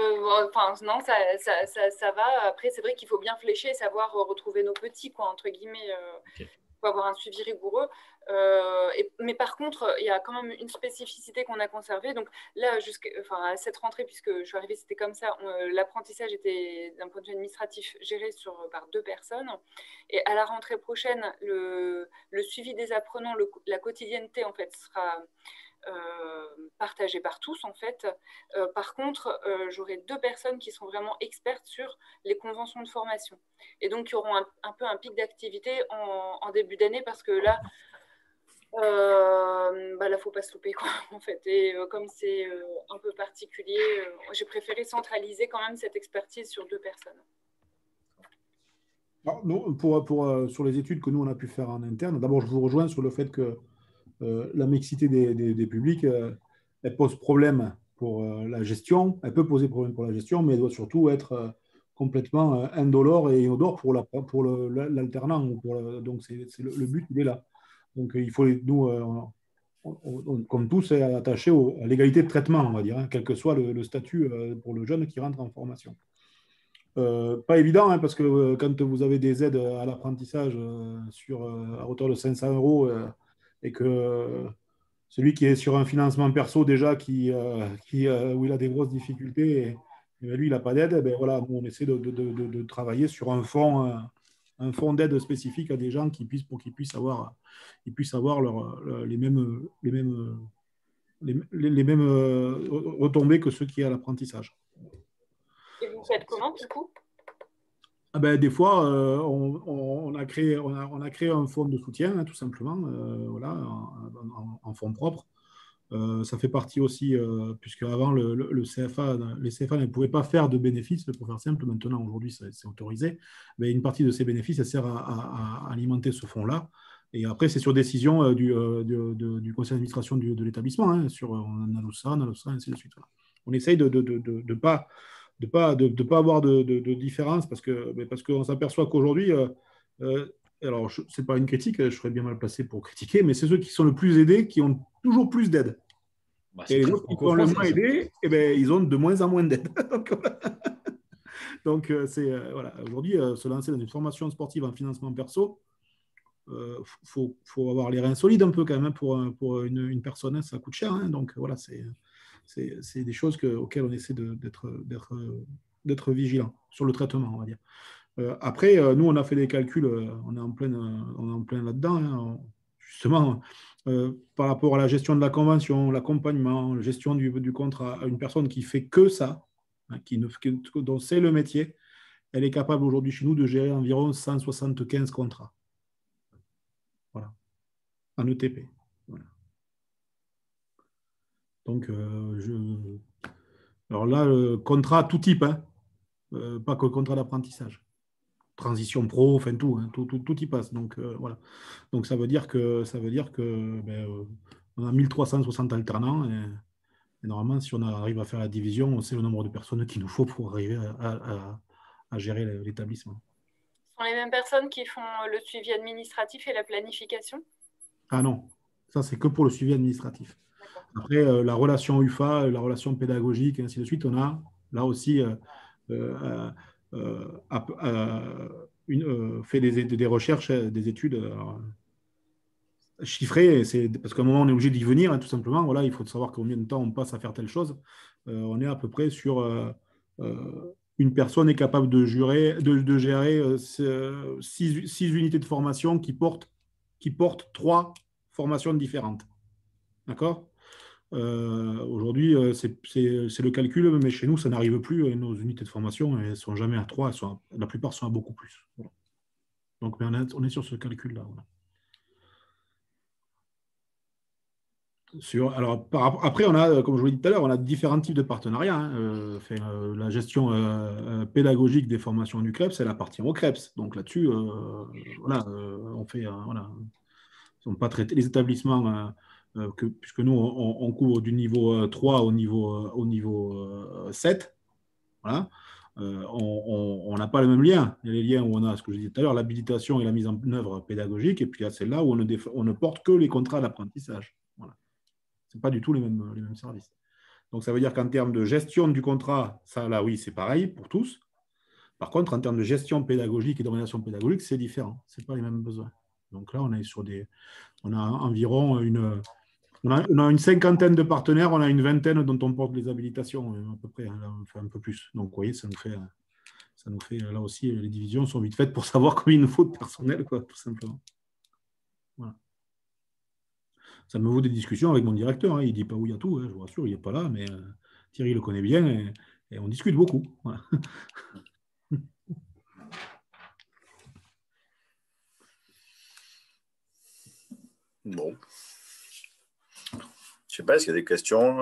G: non, ça va. Après, c'est vrai qu'il faut bien flécher et savoir retrouver nos petits, quoi, entre guillemets. Okay. Il faut avoir un suivi rigoureux. Mais par contre, il y a quand même une spécificité qu'on a conservée. Donc là, à cette rentrée, puisque je suis arrivée, c'était comme ça, l'apprentissage était, d'un point de vue administratif, géré par 2 personnes. Et à la rentrée prochaine, le suivi des apprenants, la quotidienneté, en fait, sera partagé par tous en fait. Par contre, j'aurai 2 personnes qui sont vraiment expertes sur les conventions de formation et donc qui auront un peu un pic d'activité en début d'année parce que là, faut pas se louper quoi, en fait. Et comme c'est un peu particulier, j'ai préféré centraliser quand même cette expertise sur 2 personnes.
K: Alors, nous, sur les études que nous on a pu faire en interne, d'abord je vous rejoins sur le fait que la mixité des publics, elle pose problème pour la gestion, elle peut poser problème pour la gestion, mais elle doit surtout être complètement indolore et inodore pour l'alternant. Donc, le but, il est là. Donc, il faut, nous, comme tous, être attachés à l'égalité de traitement, on va dire, hein, quel que soit le statut pour le jeune qui rentre en formation. Pas évident, hein, parce que quand vous avez des aides à l'apprentissage à hauteur de 500 € et que celui qui est sur un financement perso déjà où il a des grosses difficultés, et lui, il n'a pas d'aide, voilà, nous, on essaie de travailler sur un fonds d'aide spécifique à des gens pour qu'ils puissent avoir les mêmes retombées que ceux qui ont à l'apprentissage.
G: Et vous faites comment, du coup ?
K: Des fois, on a créé un fonds de soutien, hein, tout simplement, voilà, en fonds propres. Ça fait partie aussi, puisque avant les CFA ne pouvaient pas faire de bénéfices, pour faire simple. Maintenant, aujourd'hui, c'est autorisé. Mais une partie de ces bénéfices, elle sert à alimenter ce fonds-là. Et après, c'est sur décision du conseil d'administration de l'établissement, hein, sur on a ça, ainsi de suite. Voilà. On essaye de ne pas avoir de différence parce qu'on s'aperçoit qu'aujourd'hui, alors ce n'est pas une critique, je serais bien mal placé pour critiquer, mais c'est ceux qui sont le plus aidés qui ont toujours plus d'aide. Et les autres qui sont le moins aidés, ils ont de moins en moins d'aide. Donc, voilà. Aujourd'hui, se lancer dans une formation sportive en financement perso, faut avoir les reins solides un peu quand même pour une personne, hein, ça coûte cher. Hein, donc voilà, c'est des choses auxquelles on essaie d'être vigilant sur le traitement, on va dire. Après, nous, on a fait des calculs, on est en plein là-dedans, hein, justement, par rapport à la gestion de la convention, l'accompagnement, la gestion du contrat, à une personne qui fait que ça, hein, dont c'est le métier, elle est capable aujourd'hui chez nous de gérer environ 175 contrats. Voilà, en ETP. Voilà. Donc, alors là, contrat tout type, hein, pas que contrat d'apprentissage. Transition pro, enfin tout, hein, tout y passe. Donc, voilà. Donc, ça veut dire que on a 1360 alternants Et normalement, si on arrive à faire la division, on sait le nombre de personnes qu'il nous faut pour arriver à gérer l'établissement.
G: Ce sont les mêmes personnes qui font le suivi administratif et la planification?
K: Ah non, ça c'est que pour le suivi administratif. Après, la relation UFA, la relation pédagogique, et ainsi de suite, on a là aussi fait des recherches, des études chiffrées, parce qu'à un moment, on est obligé d'y venir, hein, tout simplement. Voilà, il faut savoir combien de temps on passe à faire telle chose. On est à peu près sur une personne est capable de gérer 6 unités de formation qui portent 3 formations différentes. D'accord ? Aujourd'hui, c'est le calcul, mais chez nous, ça n'arrive plus. Nos unités de formation, elles ne sont jamais à 3, la plupart sont à beaucoup plus. Voilà. Donc, mais on est sur ce calcul-là. Voilà. Alors, après, on a, comme je vous l'ai dit tout à l'heure, on a différents types de partenariats. Hein. La gestion pédagogique des formations du CREPS, elle appartient au CREPS. Donc là-dessus, voilà, on fait, voilà, ils ne sont pas traités les établissements. Puisque nous, on couvre du niveau 3 au niveau 7, voilà. On n'a pas le même lien. Il y a les liens où on a, ce que je disais tout à l'heure, l'habilitation et la mise en œuvre pédagogique, et puis il y a celle-là où on ne porte que les contrats d'apprentissage. Voilà. Ce n'est pas du tout les mêmes services. Donc, ça veut dire qu'en termes de gestion du contrat, ça, là, oui, c'est pareil pour tous. Par contre, en termes de gestion pédagogique et d'orientation pédagogique, c'est différent. Ce n'est pas les mêmes besoins. Donc là, on est sur on a environ on a une 50aine de partenaires, on a une 20aine dont on porte les habilitations, à peu près, là, on fait un peu plus. Donc, vous voyez, ça nous fait là aussi, les divisions sont vite faites pour savoir combien il nous faut de personnel, quoi, tout simplement. Voilà. Ça me vaut des discussions avec mon directeur, hein. Il ne dit pas oui à tout, hein, je vous rassure, il n'est pas là, mais Thierry le connaît bien et on discute beaucoup. Voilà.
C: Bon. Je ne sais pas, est-ce qu'il y a des questions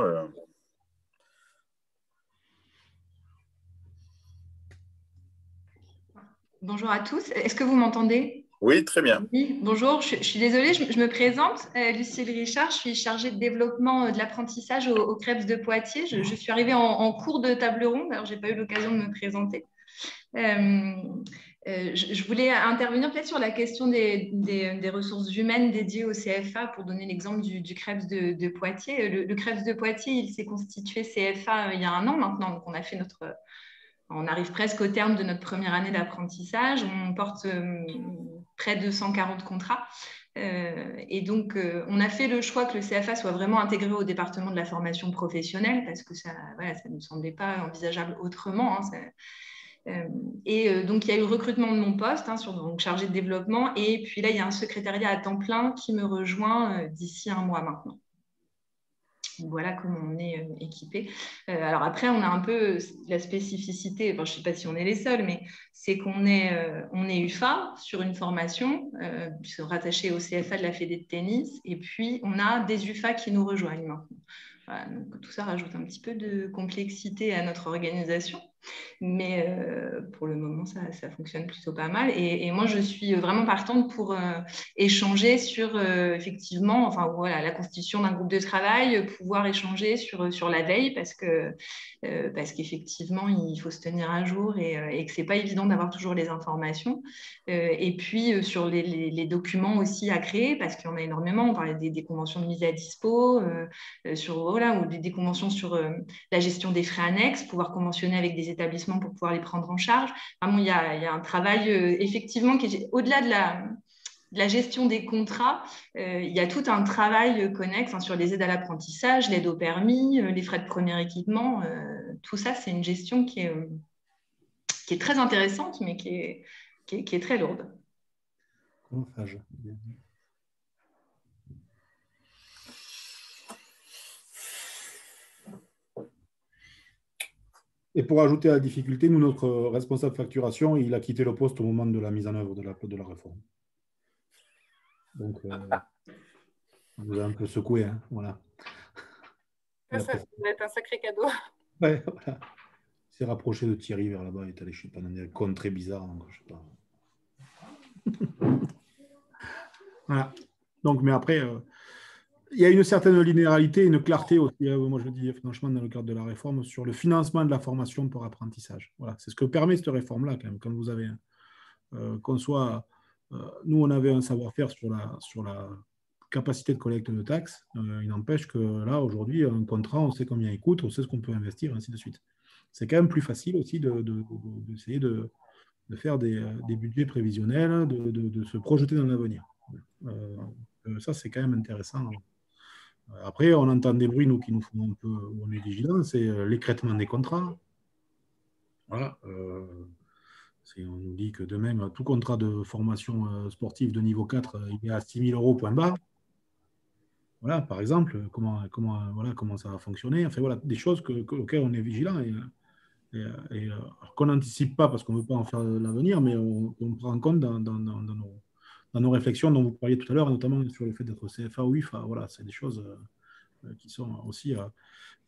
L: Bonjour à tous. Est-ce que vous m'entendez?
C: Oui, très bien.
L: Oui, bonjour. Je suis désolée, je me présente. Lucille Richard, je suis chargée de développement de l'apprentissage au CREPS de Poitiers. Je suis arrivée en cours de table ronde, alors je n'ai pas eu l'occasion de me présenter. Je voulais intervenir peut-être sur la question des ressources humaines dédiées au CFA pour donner l'exemple du CREPS de Poitiers. Le CREPS de Poitiers, il s'est constitué CFA il y a 1 an maintenant, donc on arrive presque au terme de notre première année d'apprentissage. On porte près de 140 contrats. Et donc, on a fait le choix que le CFA soit vraiment intégré au département de la formation professionnelle parce que ça ne nous semblait pas envisageable autrement. Hein, donc, il y a eu le recrutement de mon poste donc chargé de développement. Et puis là, il y a un secrétariat à temps plein qui me rejoint d'ici 1 mois maintenant. Voilà comment on est équipé. Alors après, on a un peu la spécificité, je ne sais pas si on est les seuls, mais c'est qu'on est UFA sur une formation, rattachée au CFA de la Fédé de tennis, et puis on a des UFA qui nous rejoignent maintenant. Voilà, donc tout ça rajoute un petit peu de complexité à notre organisation. Mais pour le moment, ça fonctionne plutôt pas mal. Et moi, je suis vraiment partante pour échanger sur, effectivement, la constitution d'un groupe de travail, pouvoir échanger sur la veille, parce qu'effectivement, il faut se tenir à jour et que ce n'est pas évident d'avoir toujours les informations. Et puis, sur les documents aussi à créer, parce qu'il y en a énormément. On parlait des conventions de mise à dispo, ou des conventions sur la gestion des frais annexes, pouvoir conventionner avec des établissements pour pouvoir les prendre en charge. Vraiment, il y a un travail effectivement qui est au-delà de la gestion des contrats. Il y a tout un travail connexe sur les aides à l'apprentissage, l'aide au permis, les frais de premier équipement. Tout ça, c'est une gestion qui est très intéressante, mais qui est très lourde.
K: Et pour ajouter à la difficulté, nous, notre responsable facturation, il a quitté le poste au moment de la mise en œuvre de la réforme. Donc, on nous a un peu secoué. Hein, voilà.
G: Ça va être un sacré cadeau.
K: Ouais, voilà. Il s'est rapproché de Thierry vers là-bas, il est allé, je sais pas, dans des comptes très bizarres. Donc, je sais pas. Voilà. Donc, mais après, il y a une certaine linéarité, une clarté aussi, moi je dis franchement dans le cadre de la réforme, sur le financement de la formation pour apprentissage. Voilà, c'est ce que permet cette réforme-là quand même. Quand vous avez qu'on soit, nous on avait un savoir-faire sur la capacité de collecte de taxes, il n'empêche que là aujourd'hui un contrat, on sait combien il coûte, on sait ce qu'on peut investir, ainsi de suite. C'est quand même plus facile aussi d'essayer de faire des budgets prévisionnels, de se projeter dans l'avenir. Ça c'est quand même intéressant. Après, on entend des bruits, nous, qui nous font un peu, où on est vigilants, c'est l'écrêtement des contrats. Voilà. On nous dit que de même, tout contrat de formation sportive de niveau 4, il est à 6 000 € point barre. Voilà, par exemple, comment ça va fonctionner. Enfin, voilà, des choses auxquelles on est vigilant et qu'on n'anticipe pas parce qu'on ne veut pas en faire l'avenir, mais on prend en compte dans nos réflexions dont vous parliez tout à l'heure, notamment sur le fait d'être CFA ou UFA. Voilà, c'est des choses qui sont aussi... il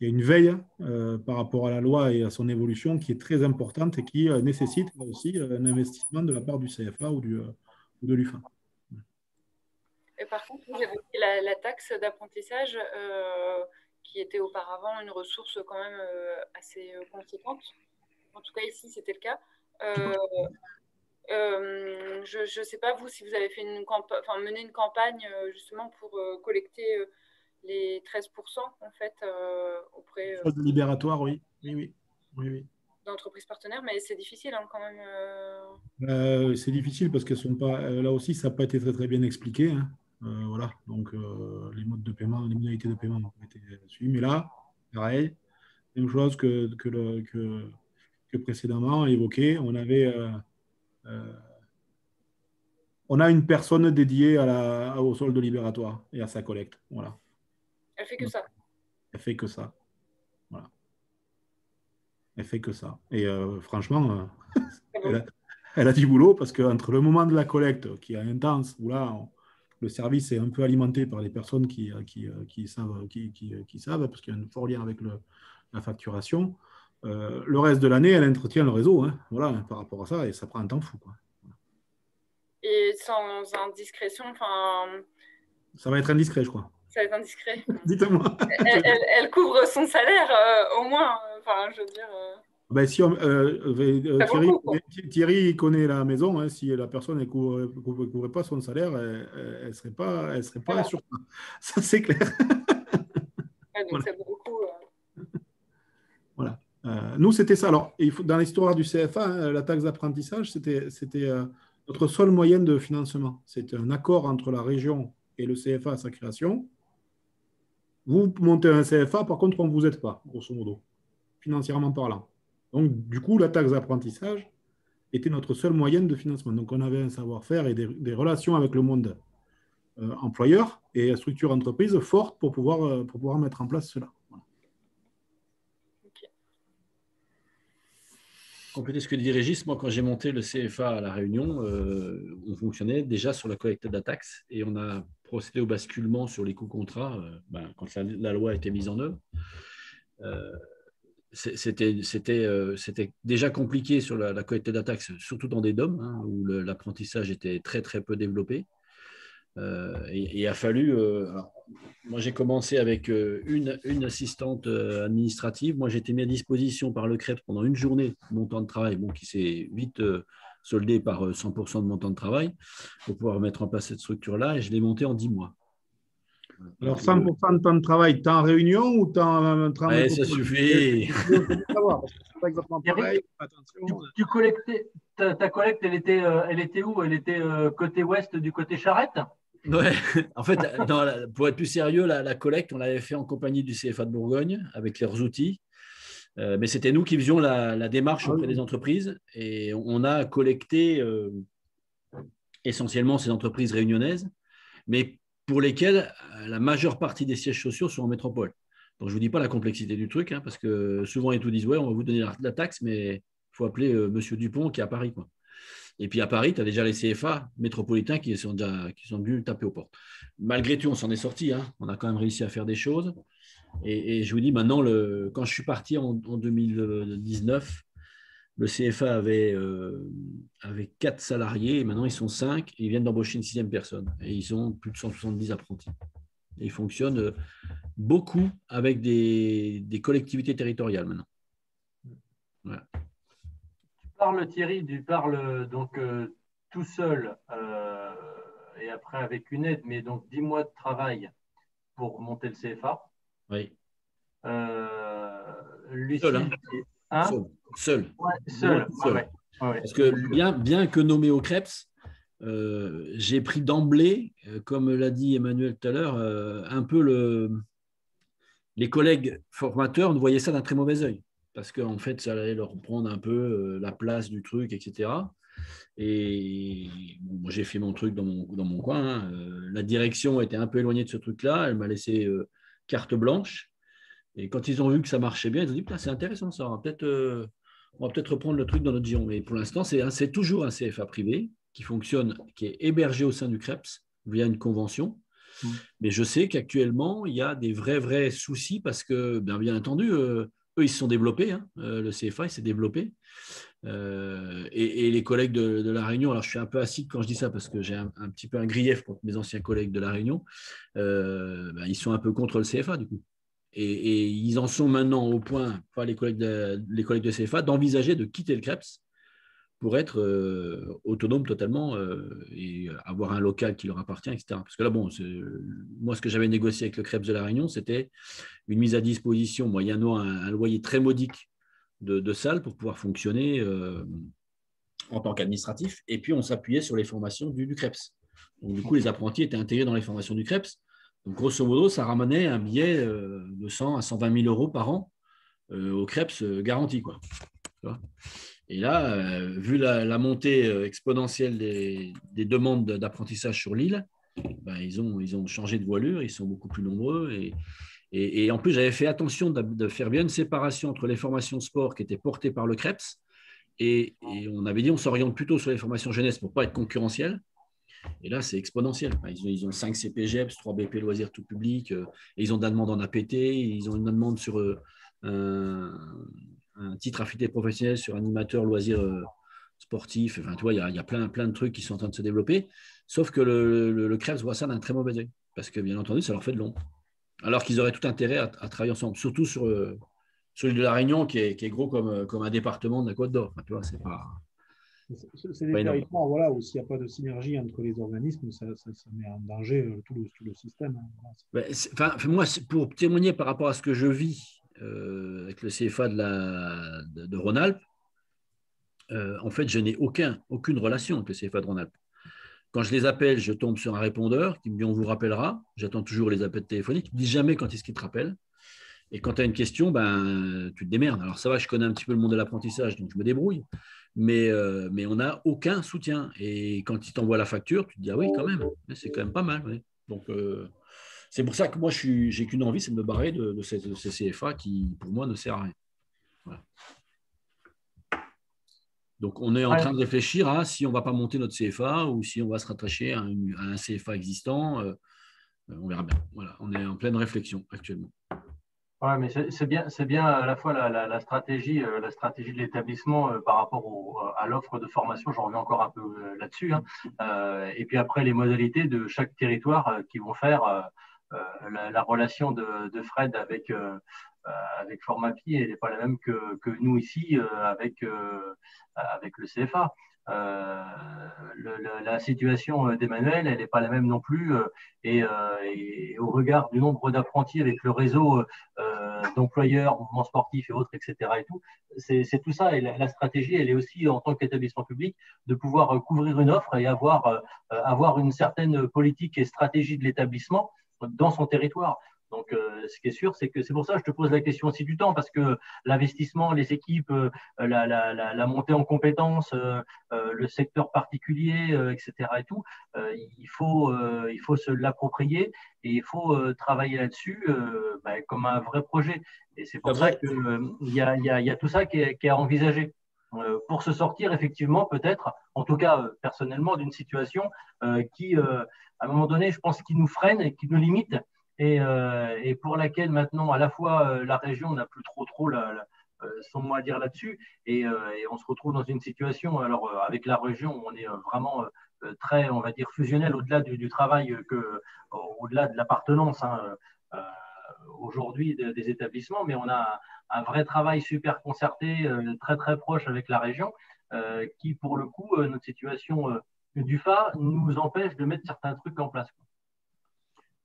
K: y a une veille par rapport à la loi et à son évolution qui est très importante et qui nécessite aussi un investissement de la part du CFA ou de l'UFA.
G: Et par contre, vous évoquez la taxe d'apprentissage qui était auparavant une ressource quand même assez conséquente. En tout cas, ici, c'était le cas. Je ne sais pas, vous, si vous avez fait mené une campagne justement pour collecter les 13% en fait auprès
K: de libératoire, oui.
G: D'entreprises partenaires, mais c'est difficile quand même.
K: C'est difficile parce qu'elles sont pas. Là aussi, ça n'a pas été très très bien expliqué. Hein. Voilà. Donc les modes de paiement, les modalités de paiement n'ont pas été suivies. Mais là, pareil, même chose que précédemment évoqué. On a une personne dédiée au solde libératoire et à sa collecte. Voilà.
G: Elle fait que ça.
K: Elle fait que ça. Voilà. Elle fait que ça. Et franchement, elle a du boulot parce qu'entre le moment de la collecte qui est intense, où là, le service est un peu alimenté par les personnes qui savent, parce qu'il y a un fort lien avec la facturation, le reste de l'année, elle entretient le réseau, hein, voilà, par rapport à ça, et ça prend un temps fou, quoi.
G: Et sans indiscrétion,
K: ça va être indiscret, je crois.
G: Ça va être indiscret.
K: Dites-moi.
G: Elle couvre son salaire, au moins. Je veux dire.
K: Ben, si Thierry connaît la maison, hein, si la personne ne couvrait pas son salaire, elle ne serait pas sur ça. Ça, c'est clair.
G: Ouais, donc voilà. Ça vaut beaucoup.
K: Voilà. Nous, c'était ça. Alors, dans l'histoire du CFA, hein, la taxe d'apprentissage, c'était notre seul moyen de financement. C'était un accord entre la région et le CFA à sa création. Vous montez un CFA, par contre, on ne vous aide pas, grosso modo, financièrement parlant. Donc, du coup, la taxe d'apprentissage était notre seul moyen de financement. Donc, on avait un savoir-faire et des relations avec le monde employeur et structure entreprise fortes pour pouvoir mettre en place cela. Voilà.
B: Okay. Compléter ce que dit Régis, moi, quand j'ai monté le CFA à La Réunion, on fonctionnait déjà sur la collecte de la taxe et on a procédé au basculement sur les coûts contrats quand la loi a été mise en œuvre. C'était déjà compliqué sur la collecte de la taxe, surtout dans des DOM, hein, où l'apprentissage était très, très peu développé. Et il a fallu... moi, j'ai commencé avec une assistante administrative. Moi, j'ai été mis à disposition par le CREPS pendant une journée, mon temps de travail, qui s'est vite soldé par 100% de mon temps de travail, pour pouvoir mettre en place cette structure-là. Et je l'ai montée en 10 mois.
K: Alors, 100% de temps de travail, temps en réunion ou temps
B: ouais, ça suffit.
F: Tu collectais, ta collecte, elle était où? Elle était côté ouest du côté Charette?
B: Ouais, en fait, pour être plus sérieux, la collecte, on l'avait fait en compagnie du CFA de Bourgogne avec leurs outils. Mais c'était nous qui faisions la démarche auprès des entreprises et on a collecté essentiellement ces entreprises réunionnaises, mais pour lesquelles la majeure partie des sièges sociaux sont en métropole. Donc, je ne vous dis pas la complexité du truc, hein, parce que souvent, ils te disent, ouais, on va vous donner la taxe, mais il faut appeler Monsieur Dupont qui est à Paris, quoi. Et puis, à Paris, tu as déjà les CFA métropolitains qui sont venus taper aux portes. Malgré tout, on s'en est sorti. Hein. On a quand même réussi à faire des choses. Et je vous dis, maintenant, quand je suis parti en 2019, le CFA avait 4 salariés et maintenant ils sont 5 et ils viennent d'embaucher une 6e personne et ils ont plus de 170 apprentis. Et ils fonctionnent beaucoup avec des collectivités territoriales maintenant. Voilà.
F: Tu parles, Thierry, tu parles donc tout seul et après avec une aide, mais donc 10 mois de travail pour monter le CFA.
B: Oui.
F: Lucille,
B: seul.
F: Ouais, seul. Ouais.
B: Parce que bien que nommé au CREPS, j'ai pris d'emblée, comme l'a dit Emmanuel tout à l'heure, un peu les collègues formateurs voyaient ça d'un très mauvais œil. Parce qu'en fait, ça allait leur prendre un peu la place du truc, etc. Et bon, moi, j'ai fait mon truc dans mon coin. Hein. La direction était un peu éloignée de ce truc-là. Elle m'a laissé carte blanche. Et quand ils ont vu que ça marchait bien, ils ont dit « c'est intéressant ça, on va peut-être reprendre le truc dans notre giron ». Mais pour l'instant, c'est toujours un CFA privé qui fonctionne, qui est hébergé au sein du CREPS via une convention. Mais je sais qu'actuellement, il y a des vrais soucis parce que, bien entendu, eux, ils se sont développés. Hein. Le CFA, il s'est développé. Et les collègues de La Réunion, alors je suis un peu acide quand je dis ça parce que j'ai un petit peu un grief contre mes anciens collègues de La Réunion, ils sont un peu contre le CFA du coup. Et ils en sont maintenant au point, enfin, les collègues de CFA, d'envisager de quitter le CREPS pour être autonome totalement et avoir un local qui leur appartient, etc. Parce que là, bon, moi, ce que j'avais négocié avec le CREPS de La Réunion, c'était une mise à disposition, moyennant un loyer très modique de salles pour pouvoir fonctionner en tant qu'administratif. Et puis, on s'appuyait sur les formations du CREPS. Donc, du coup, les apprentis étaient intégrés dans les formations du CREPS. Donc, grosso modo, ça ramenait un billet de 100 à 120 000 euros par an au CREPS garanti, quoi. Et là, vu la montée exponentielle des demandes d'apprentissage sur l'île, ils ont changé de voilure, ils sont beaucoup plus nombreux. Et en plus, j'avais fait attention de faire bien une séparation entre les formations sport qui étaient portées par le CREPS et on avait dit on s'oriente plutôt sur les formations jeunesse pour ne pas être concurrentiel. Et là, c'est exponentiel. Ils ont 5 CPGEPS, 3 BP loisirs tout public, et ils ont de la demande en APT, ils ont une demande sur un titre affilié professionnel sur animateur loisirs sportifs. Enfin, tu vois, il y a plein de trucs qui sont en train de se développer. Sauf que le CREPS voit ça d'un très mauvais œil. Parce que, bien entendu, ça leur fait de l'ombre. Alors qu'ils auraient tout intérêt à travailler ensemble. Surtout sur l'île de La Réunion, qui est gros comme un département de la Côte d'Or. Enfin, tu vois, c'est pas...
K: C'est des territoires où s'il n'y a pas de synergie entre les organismes, ça met en danger tout le système.
B: Moi, pour témoigner par rapport à ce que je vis avec le CFA de Rhône-Alpes, en fait, je n'ai aucune relation avec le CFA de Rhône-Alpes. Quand je les appelle, je tombe sur un répondeur qui me dit « on vous rappellera ». J'attends toujours les appels téléphoniques. Il ne me dit jamais quand est-ce qu'il te rappelle. Et quand tu as une question, tu te démerdes. Alors ça va, je connais un petit peu le monde de l'apprentissage, donc je me débrouille. Mais on n'a aucun soutien. Et quand ils t'envoient la facture, tu te dis « ah oui, quand même, c'est quand même pas mal. Oui. » Donc, c'est pour ça que moi, j'ai qu'une envie, c'est de me barrer de ces CFA qui, pour moi, ne sert à rien. Voilà. Donc, on est en train de réfléchir à si on ne va pas monter notre CFA ou si on va se rattacher à un CFA existant. On verra bien. Voilà, on est en pleine réflexion actuellement.
F: Oui, mais c'est bien à la fois la stratégie de l'établissement par rapport à l'offre de formation. J'en reviens encore un peu là-dessus. Et puis après, les modalités de chaque territoire qui vont faire la relation de Fred avec Formapi, elle n'est pas la même que nous ici avec le CFA. La situation d'Emmanuel, elle n'est pas la même non plus. Et au regard du nombre d'apprentis avec le réseau d'employeurs, mouvements sportifs et autres, etc. et tout, c'est tout ça. Et la stratégie, elle est aussi, en tant qu'établissement public, de pouvoir couvrir une offre et avoir une certaine politique et stratégie de l'établissement dans son territoire. Donc, ce qui est sûr, c'est que c'est pour ça que je te pose la question aussi du temps, parce que l'investissement, les équipes, la montée en compétences, le secteur particulier, etc. et tout, il faut se l'approprier et il faut travailler là-dessus comme un vrai projet. Et c'est pour ça qu'il y a tout ça qui est à envisager. Pour se sortir effectivement peut-être, en tout cas personnellement, d'une situation qui, à un moment donné, je pense, qui nous freine et qui nous limite. Et pour laquelle maintenant, à la fois, la région n'a plus trop son mot à dire là-dessus, et on se retrouve dans une situation, alors avec la région, on est vraiment très, on va dire, fusionnel au-delà du travail, au-delà de l'appartenance aujourd'hui des établissements, mais on a un vrai travail super concerté, très très proche avec la région, qui pour le coup, notre situation d'UFA nous empêche de mettre certains trucs en place.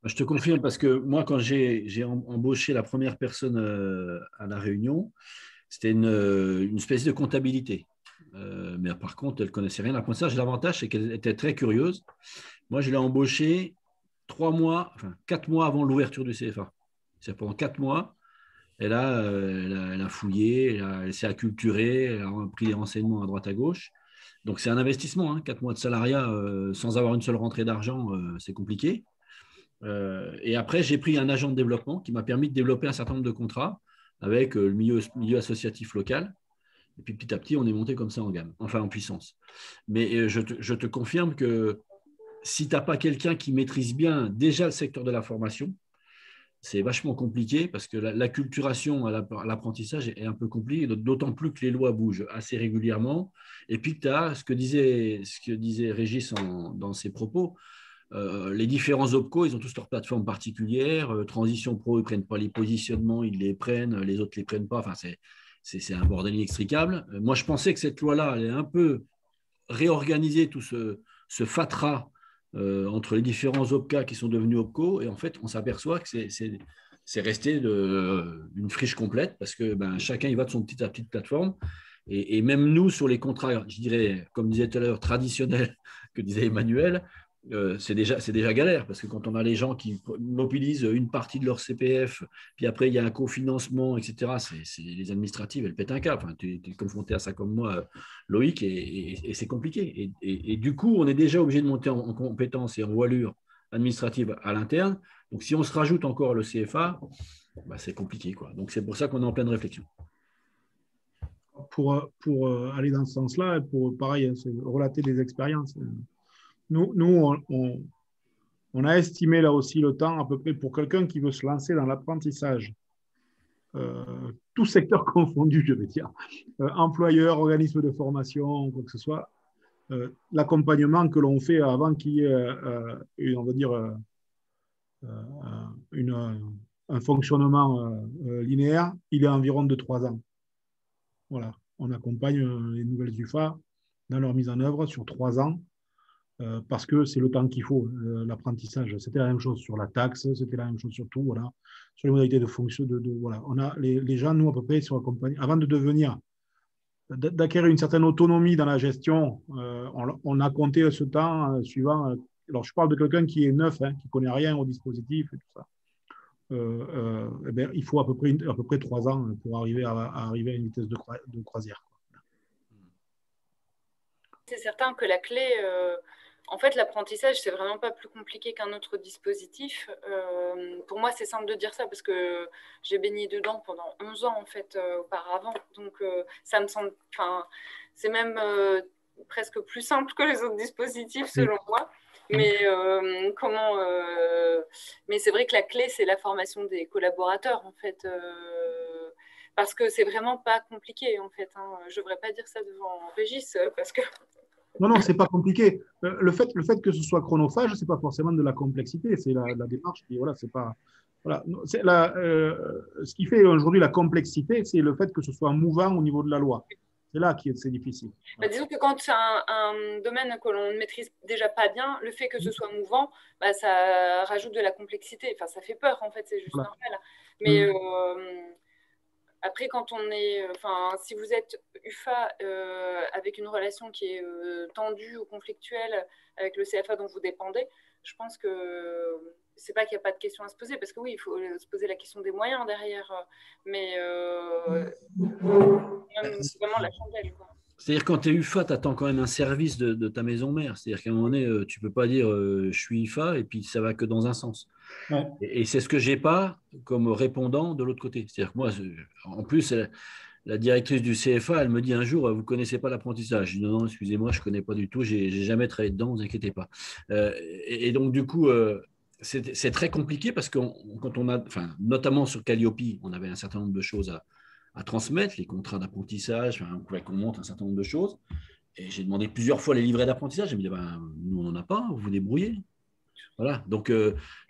B: Je te confirme parce que moi, quand j'ai embauché la première personne à La Réunion, c'était une espèce de comptabilité. Mais par contre, elle ne connaissait rien à l'apprentissage. L'avantage, c'est qu'elle était très curieuse. Moi, je l'ai embauchée 4 mois avant l'ouverture du CFA. C'est pendant 4 mois, elle a fouillé, elle s'est acculturée, elle a pris des renseignements à droite à gauche. Donc, c'est un investissement. 4 mois de salariat sans avoir une seule rentrée d'argent, c'est compliqué. Et après, j'ai pris un agent de développement qui m'a permis de développer un certain nombre de contrats avec le milieu associatif local. Et puis, petit à petit, on est monté comme ça en gamme, enfin en puissance. Mais je te confirme que si tu n'as pas quelqu'un qui maîtrise bien déjà le secteur de la formation, c'est vachement compliqué parce que l'acculturation à l'apprentissage est un peu compliquée, d'autant plus que les lois bougent assez régulièrement. Et puis, tu as ce que disait Régis dans ses propos. Les différents OPCO, ils ont tous leur plateforme particulière. Transition Pro, ils ne prennent pas les positionnements, ils les prennent, les autres ne les prennent pas. Enfin, c'est un bordel inextricable. Moi, je pensais que cette loi-là allait un peu réorganiser tout ce fatras entre les différents OPCA qui sont devenus OPCO. Et en fait, on s'aperçoit que c'est resté une friche complète parce que chacun y va de sa petite plateforme. Et même nous, sur les contrats, je dirais, comme disait tout à l'heure, traditionnels, que disait Emmanuel, c'est déjà galère parce que quand on a les gens qui mobilisent une partie de leur CPF, puis après il y a un cofinancement, etc., les administratives, elles pètent un câble. Enfin, tu es confronté à ça comme moi, Loïc, et c'est compliqué. Et du coup, on est déjà obligé de monter en compétences et en voilure administrative à l'interne. Donc, si on se rajoute encore le CFA, c'est compliqué, quoi. Donc, c'est pour ça qu'on est en pleine réflexion.
K: Pour aller dans ce sens-là, pareil, relater des expériences. Nous, on a estimé là aussi le temps à peu près pour quelqu'un qui veut se lancer dans l'apprentissage, tout secteur confondu, je vais dire, employeur, organisme de formation, quoi que ce soit, l'accompagnement que l'on fait avant qu'il y ait, on va dire, un fonctionnement linéaire, il est environ de 3 ans. Voilà, on accompagne les nouvelles UFA dans leur mise en œuvre sur 3 ans. Parce que c'est le temps qu'il faut, l'apprentissage. C'était la même chose sur la taxe, c'était la même chose sur tout, voilà. Sur les modalités de fonction, voilà. On a les gens, nous, à peu près, sont accompagnés. Avant d'acquérir une certaine autonomie dans la gestion, on a compté ce temps suivant. Alors, je parle de quelqu'un qui est neuf, qui ne connaît rien au dispositif et tout ça. Il faut à peu près 3 ans pour arriver à une vitesse de croisière.
G: C'est certain que la clé... En fait, l'apprentissage, c'est vraiment pas plus compliqué qu'un autre dispositif. Pour moi, c'est simple de dire ça parce que j'ai baigné dedans pendant 11 ans, en fait, auparavant. Donc, ça me semble... c'est même presque plus simple que les autres dispositifs, selon moi. Mais, mais c'est vrai que la clé, c'est la formation des collaborateurs, en fait. Parce que c'est vraiment pas compliqué, en fait. Je ne devrais pas dire ça devant Régis, parce que...
K: Non, c'est pas compliqué. Le fait que ce soit chronophage, c'est pas forcément de la complexité. C'est la démarche qui, voilà, c'est pas. Voilà. Ce qui fait aujourd'hui la complexité, c'est le fait que ce soit mouvant au niveau de la loi. C'est là que c'est difficile.
G: Disons que quand c'est un domaine que l'on ne maîtrise déjà pas bien, le fait que ce soit mouvant, ça rajoute de la complexité. Enfin, ça fait peur, en fait, c'est juste normal. Mais après, quand on est, si vous êtes UFA avec une relation qui est tendue ou conflictuelle avec le CFA dont vous dépendez, je pense que c'est pas qu'il n'y a pas de question à se poser, parce que oui, il faut se poser la question des moyens derrière, mais c'est vraiment la chandelle, quoi.
B: C'est-à-dire quand tu es UFA, tu attends quand même un service de ta maison mère. C'est-à-dire qu'à un moment donné, tu ne peux pas dire je suis UFA et puis ça va que dans un sens. Ouais. Et c'est ce que je n'ai pas comme répondant de l'autre côté. C'est-à-dire que moi, en plus, la directrice du CFA, elle me dit un jour, vous ne connaissez pas l'apprentissage. Je dis non, excusez-moi, je ne connais pas du tout, je n'ai jamais travaillé dedans, ne vous inquiétez pas. Et donc, du coup, c'est très compliqué parce que quand on a, notamment sur Calliope, on avait un certain nombre de choses à transmettre, les contrats d'apprentissage, qu'on montre un certain nombre de choses. Et j'ai demandé plusieurs fois les livrets d'apprentissage. Elle me dit, nous, on n'en a pas, vous vous débrouillez. Voilà. Donc,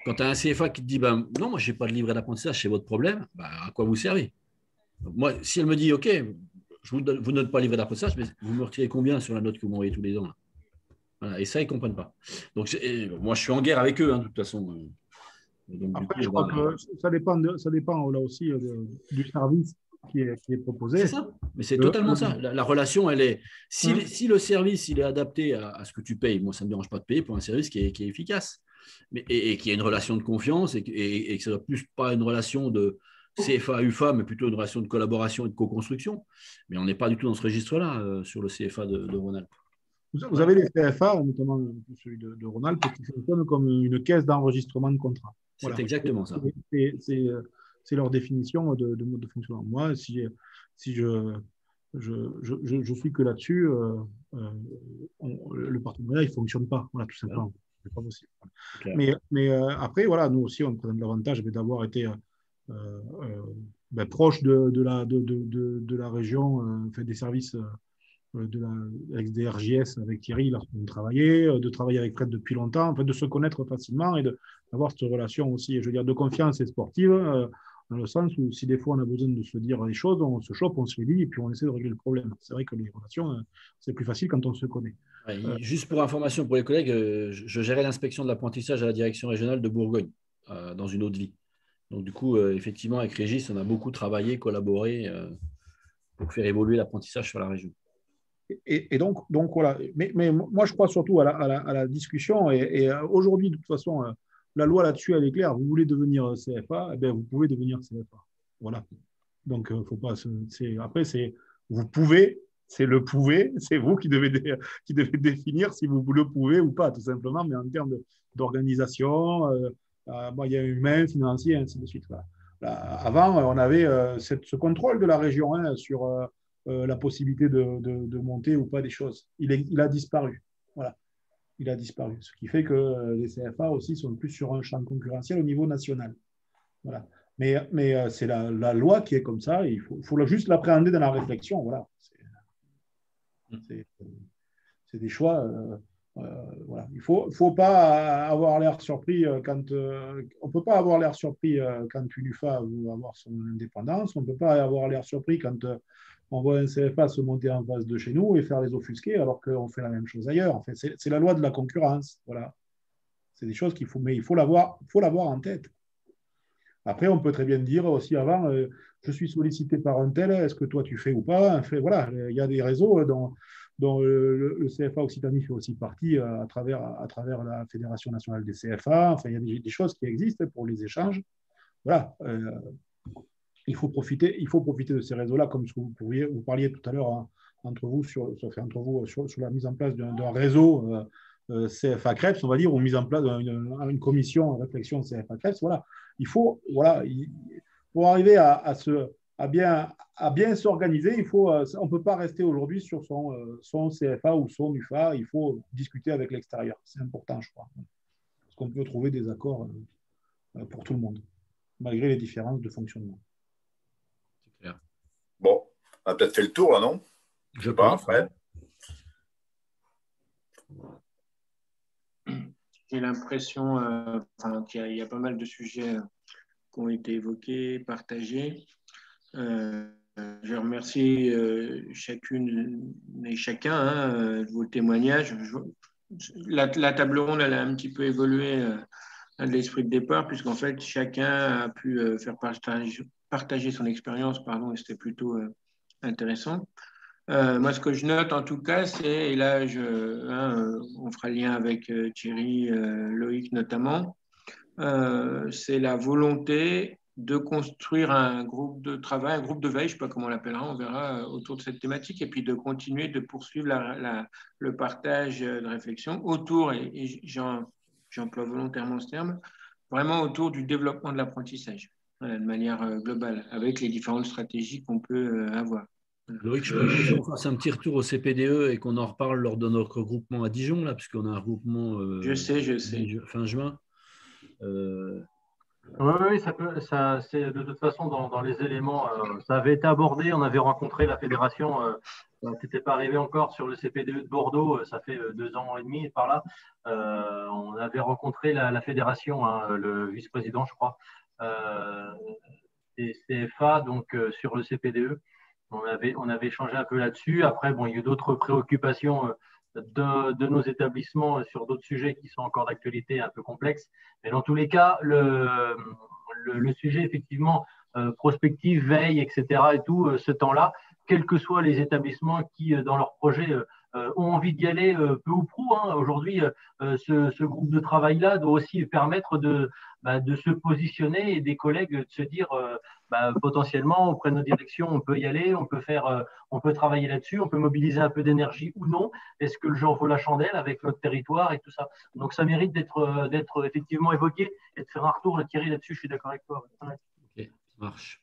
B: quand tu as un CFA qui te dit, non, moi, je n'ai pas de livret d'apprentissage, c'est votre problème, à quoi vous servez? Donc, moi, si elle me dit, OK, je vous donne pas le livret d'apprentissage, mais vous me retirez combien sur la note que vous m'envoyez tous les ans là? Voilà. Et ça, ils ne comprennent pas. Donc, moi, je suis en guerre avec eux, de toute façon. Donc,
K: après, je crois que ça dépend là aussi du service qui est proposé.
B: C'est ça, mais c'est totalement ça. La relation, elle est. Si le service il est adapté à ce que tu payes, moi, ça ne me dérange pas de payer pour un service qui est efficace, et qui a une relation de confiance, et que ça ne soit plus pas une relation de CFA-UFA, mais plutôt une relation de collaboration et de co-construction. Mais on n'est pas du tout dans ce registre-là sur le CFA de Rhône-Alpes.
K: Vous avez les CFA, notamment celui de Rhône-Alpes, qui fonctionnent comme une caisse d'enregistrement de contrat.
B: Voilà. C'est exactement ça.
K: C'est leur définition de mode de fonctionnement. Moi, si je suis que là-dessus, le partenariat, il ne fonctionne pas. Voilà, tout simplement. C'est pas possible. Mais après, voilà, nous aussi, on présente l'avantage d'avoir été proche de la région, fait des services avec des RJS, avec Thierry, lorsqu'on travaillait, de travailler avec Fred depuis longtemps, en fait, de se connaître facilement et d'avoir cette relation aussi, je veux dire, de confiance et sportive, dans le sens où si des fois on a besoin de se dire les choses, on se chope, on se les dit et puis on essaie de régler le problème. C'est vrai que les relations, c'est plus facile quand on se connaît.
B: Juste pour information pour les collègues, je gérais l'inspection de l'apprentissage à la direction régionale de Bourgogne, dans une autre vie. Donc du coup, effectivement, avec Régis, on a beaucoup travaillé, collaboré pour faire évoluer l'apprentissage sur la région.
K: Et donc voilà. Mais moi, je crois surtout à la discussion. Et aujourd'hui, de toute façon, la loi là-dessus, elle est claire. Vous voulez devenir CFA, vous pouvez devenir CFA. Voilà. Donc, faut pas. Après, vous pouvez. C'est le pouvez. C'est vous qui devez définir si vous le pouvez ou pas, tout simplement. Mais en termes d'organisation, il y a humain, financier, ainsi de suite. Voilà. Là, avant, on avait ce contrôle de la région sur la possibilité de monter ou pas des choses. Il a disparu. Voilà. Il a disparu. Ce qui fait que les CFA aussi sont plus sur un champ concurrentiel au niveau national. Voilà. Mais c'est la loi qui est comme ça. Et il faut juste l'appréhender dans la réflexion. Voilà. C'est des choix. Voilà. Il faut pas avoir l'air surpris quand on peut pas avoir l'air surpris quand une UFA veut avoir son indépendance. On peut pas avoir l'air surpris quand on voit un CFA se monter en face de chez nous et faire les offusquer alors qu'on fait la même chose ailleurs. En fait, c'est la loi de la concurrence. Voilà. C'est des choses mais il faut l'avoir en tête. Après, on peut très bien dire aussi avant, je suis sollicité par un tel, est-ce que toi tu fais ou pas? Enfin, voilà, il y a des réseaux dont le CFA Occitanie fait aussi partie à travers la Fédération nationale des CFA. Enfin, il y a des choses qui existent pour les échanges. Voilà. Il faut profiter de ces réseaux-là, comme ce que vous parliez tout à l'heure entre vous sur la mise en place d'un réseau CFA CREPS, on va dire, ou mise en place d'une commission de réflexion CFA CREPS. Voilà. Pour arriver à bien s'organiser, on ne peut pas rester aujourd'hui sur son CFA ou son UFA. Il faut discuter avec l'extérieur. C'est important, je crois. Parce qu'on peut trouver des accords pour tout le monde, malgré les différences de fonctionnement.
C: Bon, on a peut-être fait le tour, là, non?
B: Je pense.
C: Fred.
D: J'ai l'impression qu'il y a pas mal de sujets qui ont été évoqués, partagés. Je remercie chacune et chacun de vos témoignages. La table ronde, elle a un petit peu évolué de l'esprit de départ, puisqu'en fait, chacun a pu faire partager son expérience, et c'était plutôt intéressant. Moi, ce que je note en tout cas, c'est, et là, on fera lien avec Thierry, Loïc notamment, c'est la volonté de construire un groupe de travail, un groupe de veille, je ne sais pas comment on l'appellera, on verra autour de cette thématique, et puis de continuer de poursuivre le partage de réflexion autour, et j'emploie volontairement ce terme, vraiment autour du développement de l'apprentissage, de manière globale, avec les différentes stratégies qu'on peut avoir.
B: Loïc, je propose qu'on fasse un petit retour au CPDE et qu'on en reparle lors de notre regroupement à Dijon, là, puisqu'on a un regroupement
D: je sais.
B: Fin juin.
F: Oui, c'est de toute façon dans les éléments, ça avait été abordé, on avait rencontré la fédération, tu n'étais pas arrivé encore sur le CPDE de Bordeaux, ça fait 2 ans et demi par là, on avait rencontré la fédération, hein, le vice-président je crois, des CFA, donc sur le CPDE, on avait échangé un peu là-dessus. Après, bon, il y a eu d'autres préoccupations de nos établissements sur d'autres sujets qui sont encore d'actualité un peu complexes. Mais dans tous les cas, le sujet, effectivement, prospective, veille, etc., et tout, ce temps-là, quels que soient les établissements qui, dans leur projet, ont envie d'y aller peu ou prou. Hein. Aujourd'hui, ce groupe de travail-là doit aussi permettre de se positionner et des collègues de se dire potentiellement auprès de nos directions, on peut y aller, on peut travailler là-dessus, on peut mobiliser un peu d'énergie ou non. Est-ce que le genre vaut la chandelle avec notre territoire et tout ça? Donc ça mérite d'être effectivement évoqué et de faire un retour. Thierry, là-dessus, je suis d'accord avec toi.
B: Ok, ça marche.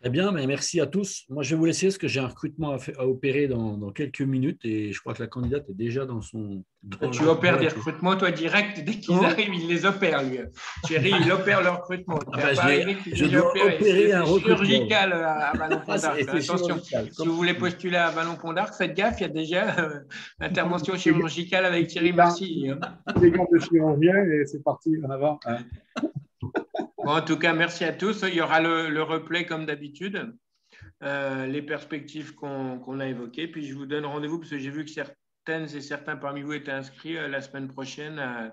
B: Très bien, mais merci à tous. Moi, je vais vous laisser parce que j'ai un recrutement à opérer dans quelques minutes et je crois que la candidate est déjà dans son…
D: Tu opères des recrutements, toi, direct, dès qu'ils arrivent, il les opère, lui. Thierry, il opère le recrutement.
B: Je dois opérer un recrutement.
D: Chirurgical à Vallon-Pont d'Arc. Attention, si vous voulez postuler à Vallon-Pont d'Arc, faites gaffe, il y a déjà intervention chirurgicale avec Thierry Marcy.
K: Des gants de chirurgien et c'est parti en avant. Hein.
D: Bon, en tout cas, merci à tous. Il y aura le replay comme d'habitude, les perspectives qu'on a évoquées. Puis je vous donne rendez-vous parce que j'ai vu que certaines et certains parmi vous étaient inscrits la semaine prochaine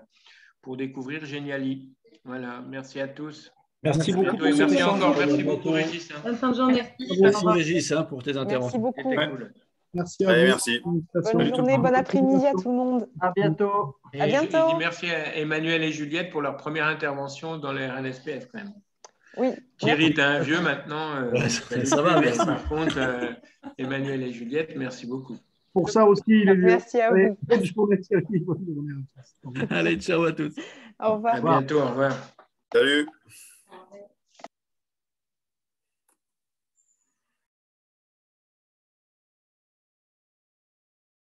D: pour découvrir Geniali. Voilà, merci à tous.
J: Merci beaucoup.
D: Merci encore. Merci beaucoup, Régis.
I: Bonne fin de journée.
B: Merci, Régis, pour tes interventions.
A: Merci beaucoup.
D: Cool.
K: Merci à vous.
C: Merci.
A: Bonne journée, bon après-midi à tout le monde.
F: À bientôt.
A: À bientôt.
D: Je dis merci à Emmanuel et Juliette pour leur première intervention dans les RNSPF quand même.
A: Oui.
D: Thierry, tu es un vieux maintenant.
B: Ça va, merci.
D: Par contre, Emmanuel et Juliette, merci beaucoup.
K: Pour ça aussi, il est vieux.
A: Merci à vous.
K: Bonne journée, Thierry.
B: Allez, ciao à tous.
A: Au revoir.
D: À bientôt, au revoir.
C: Salut.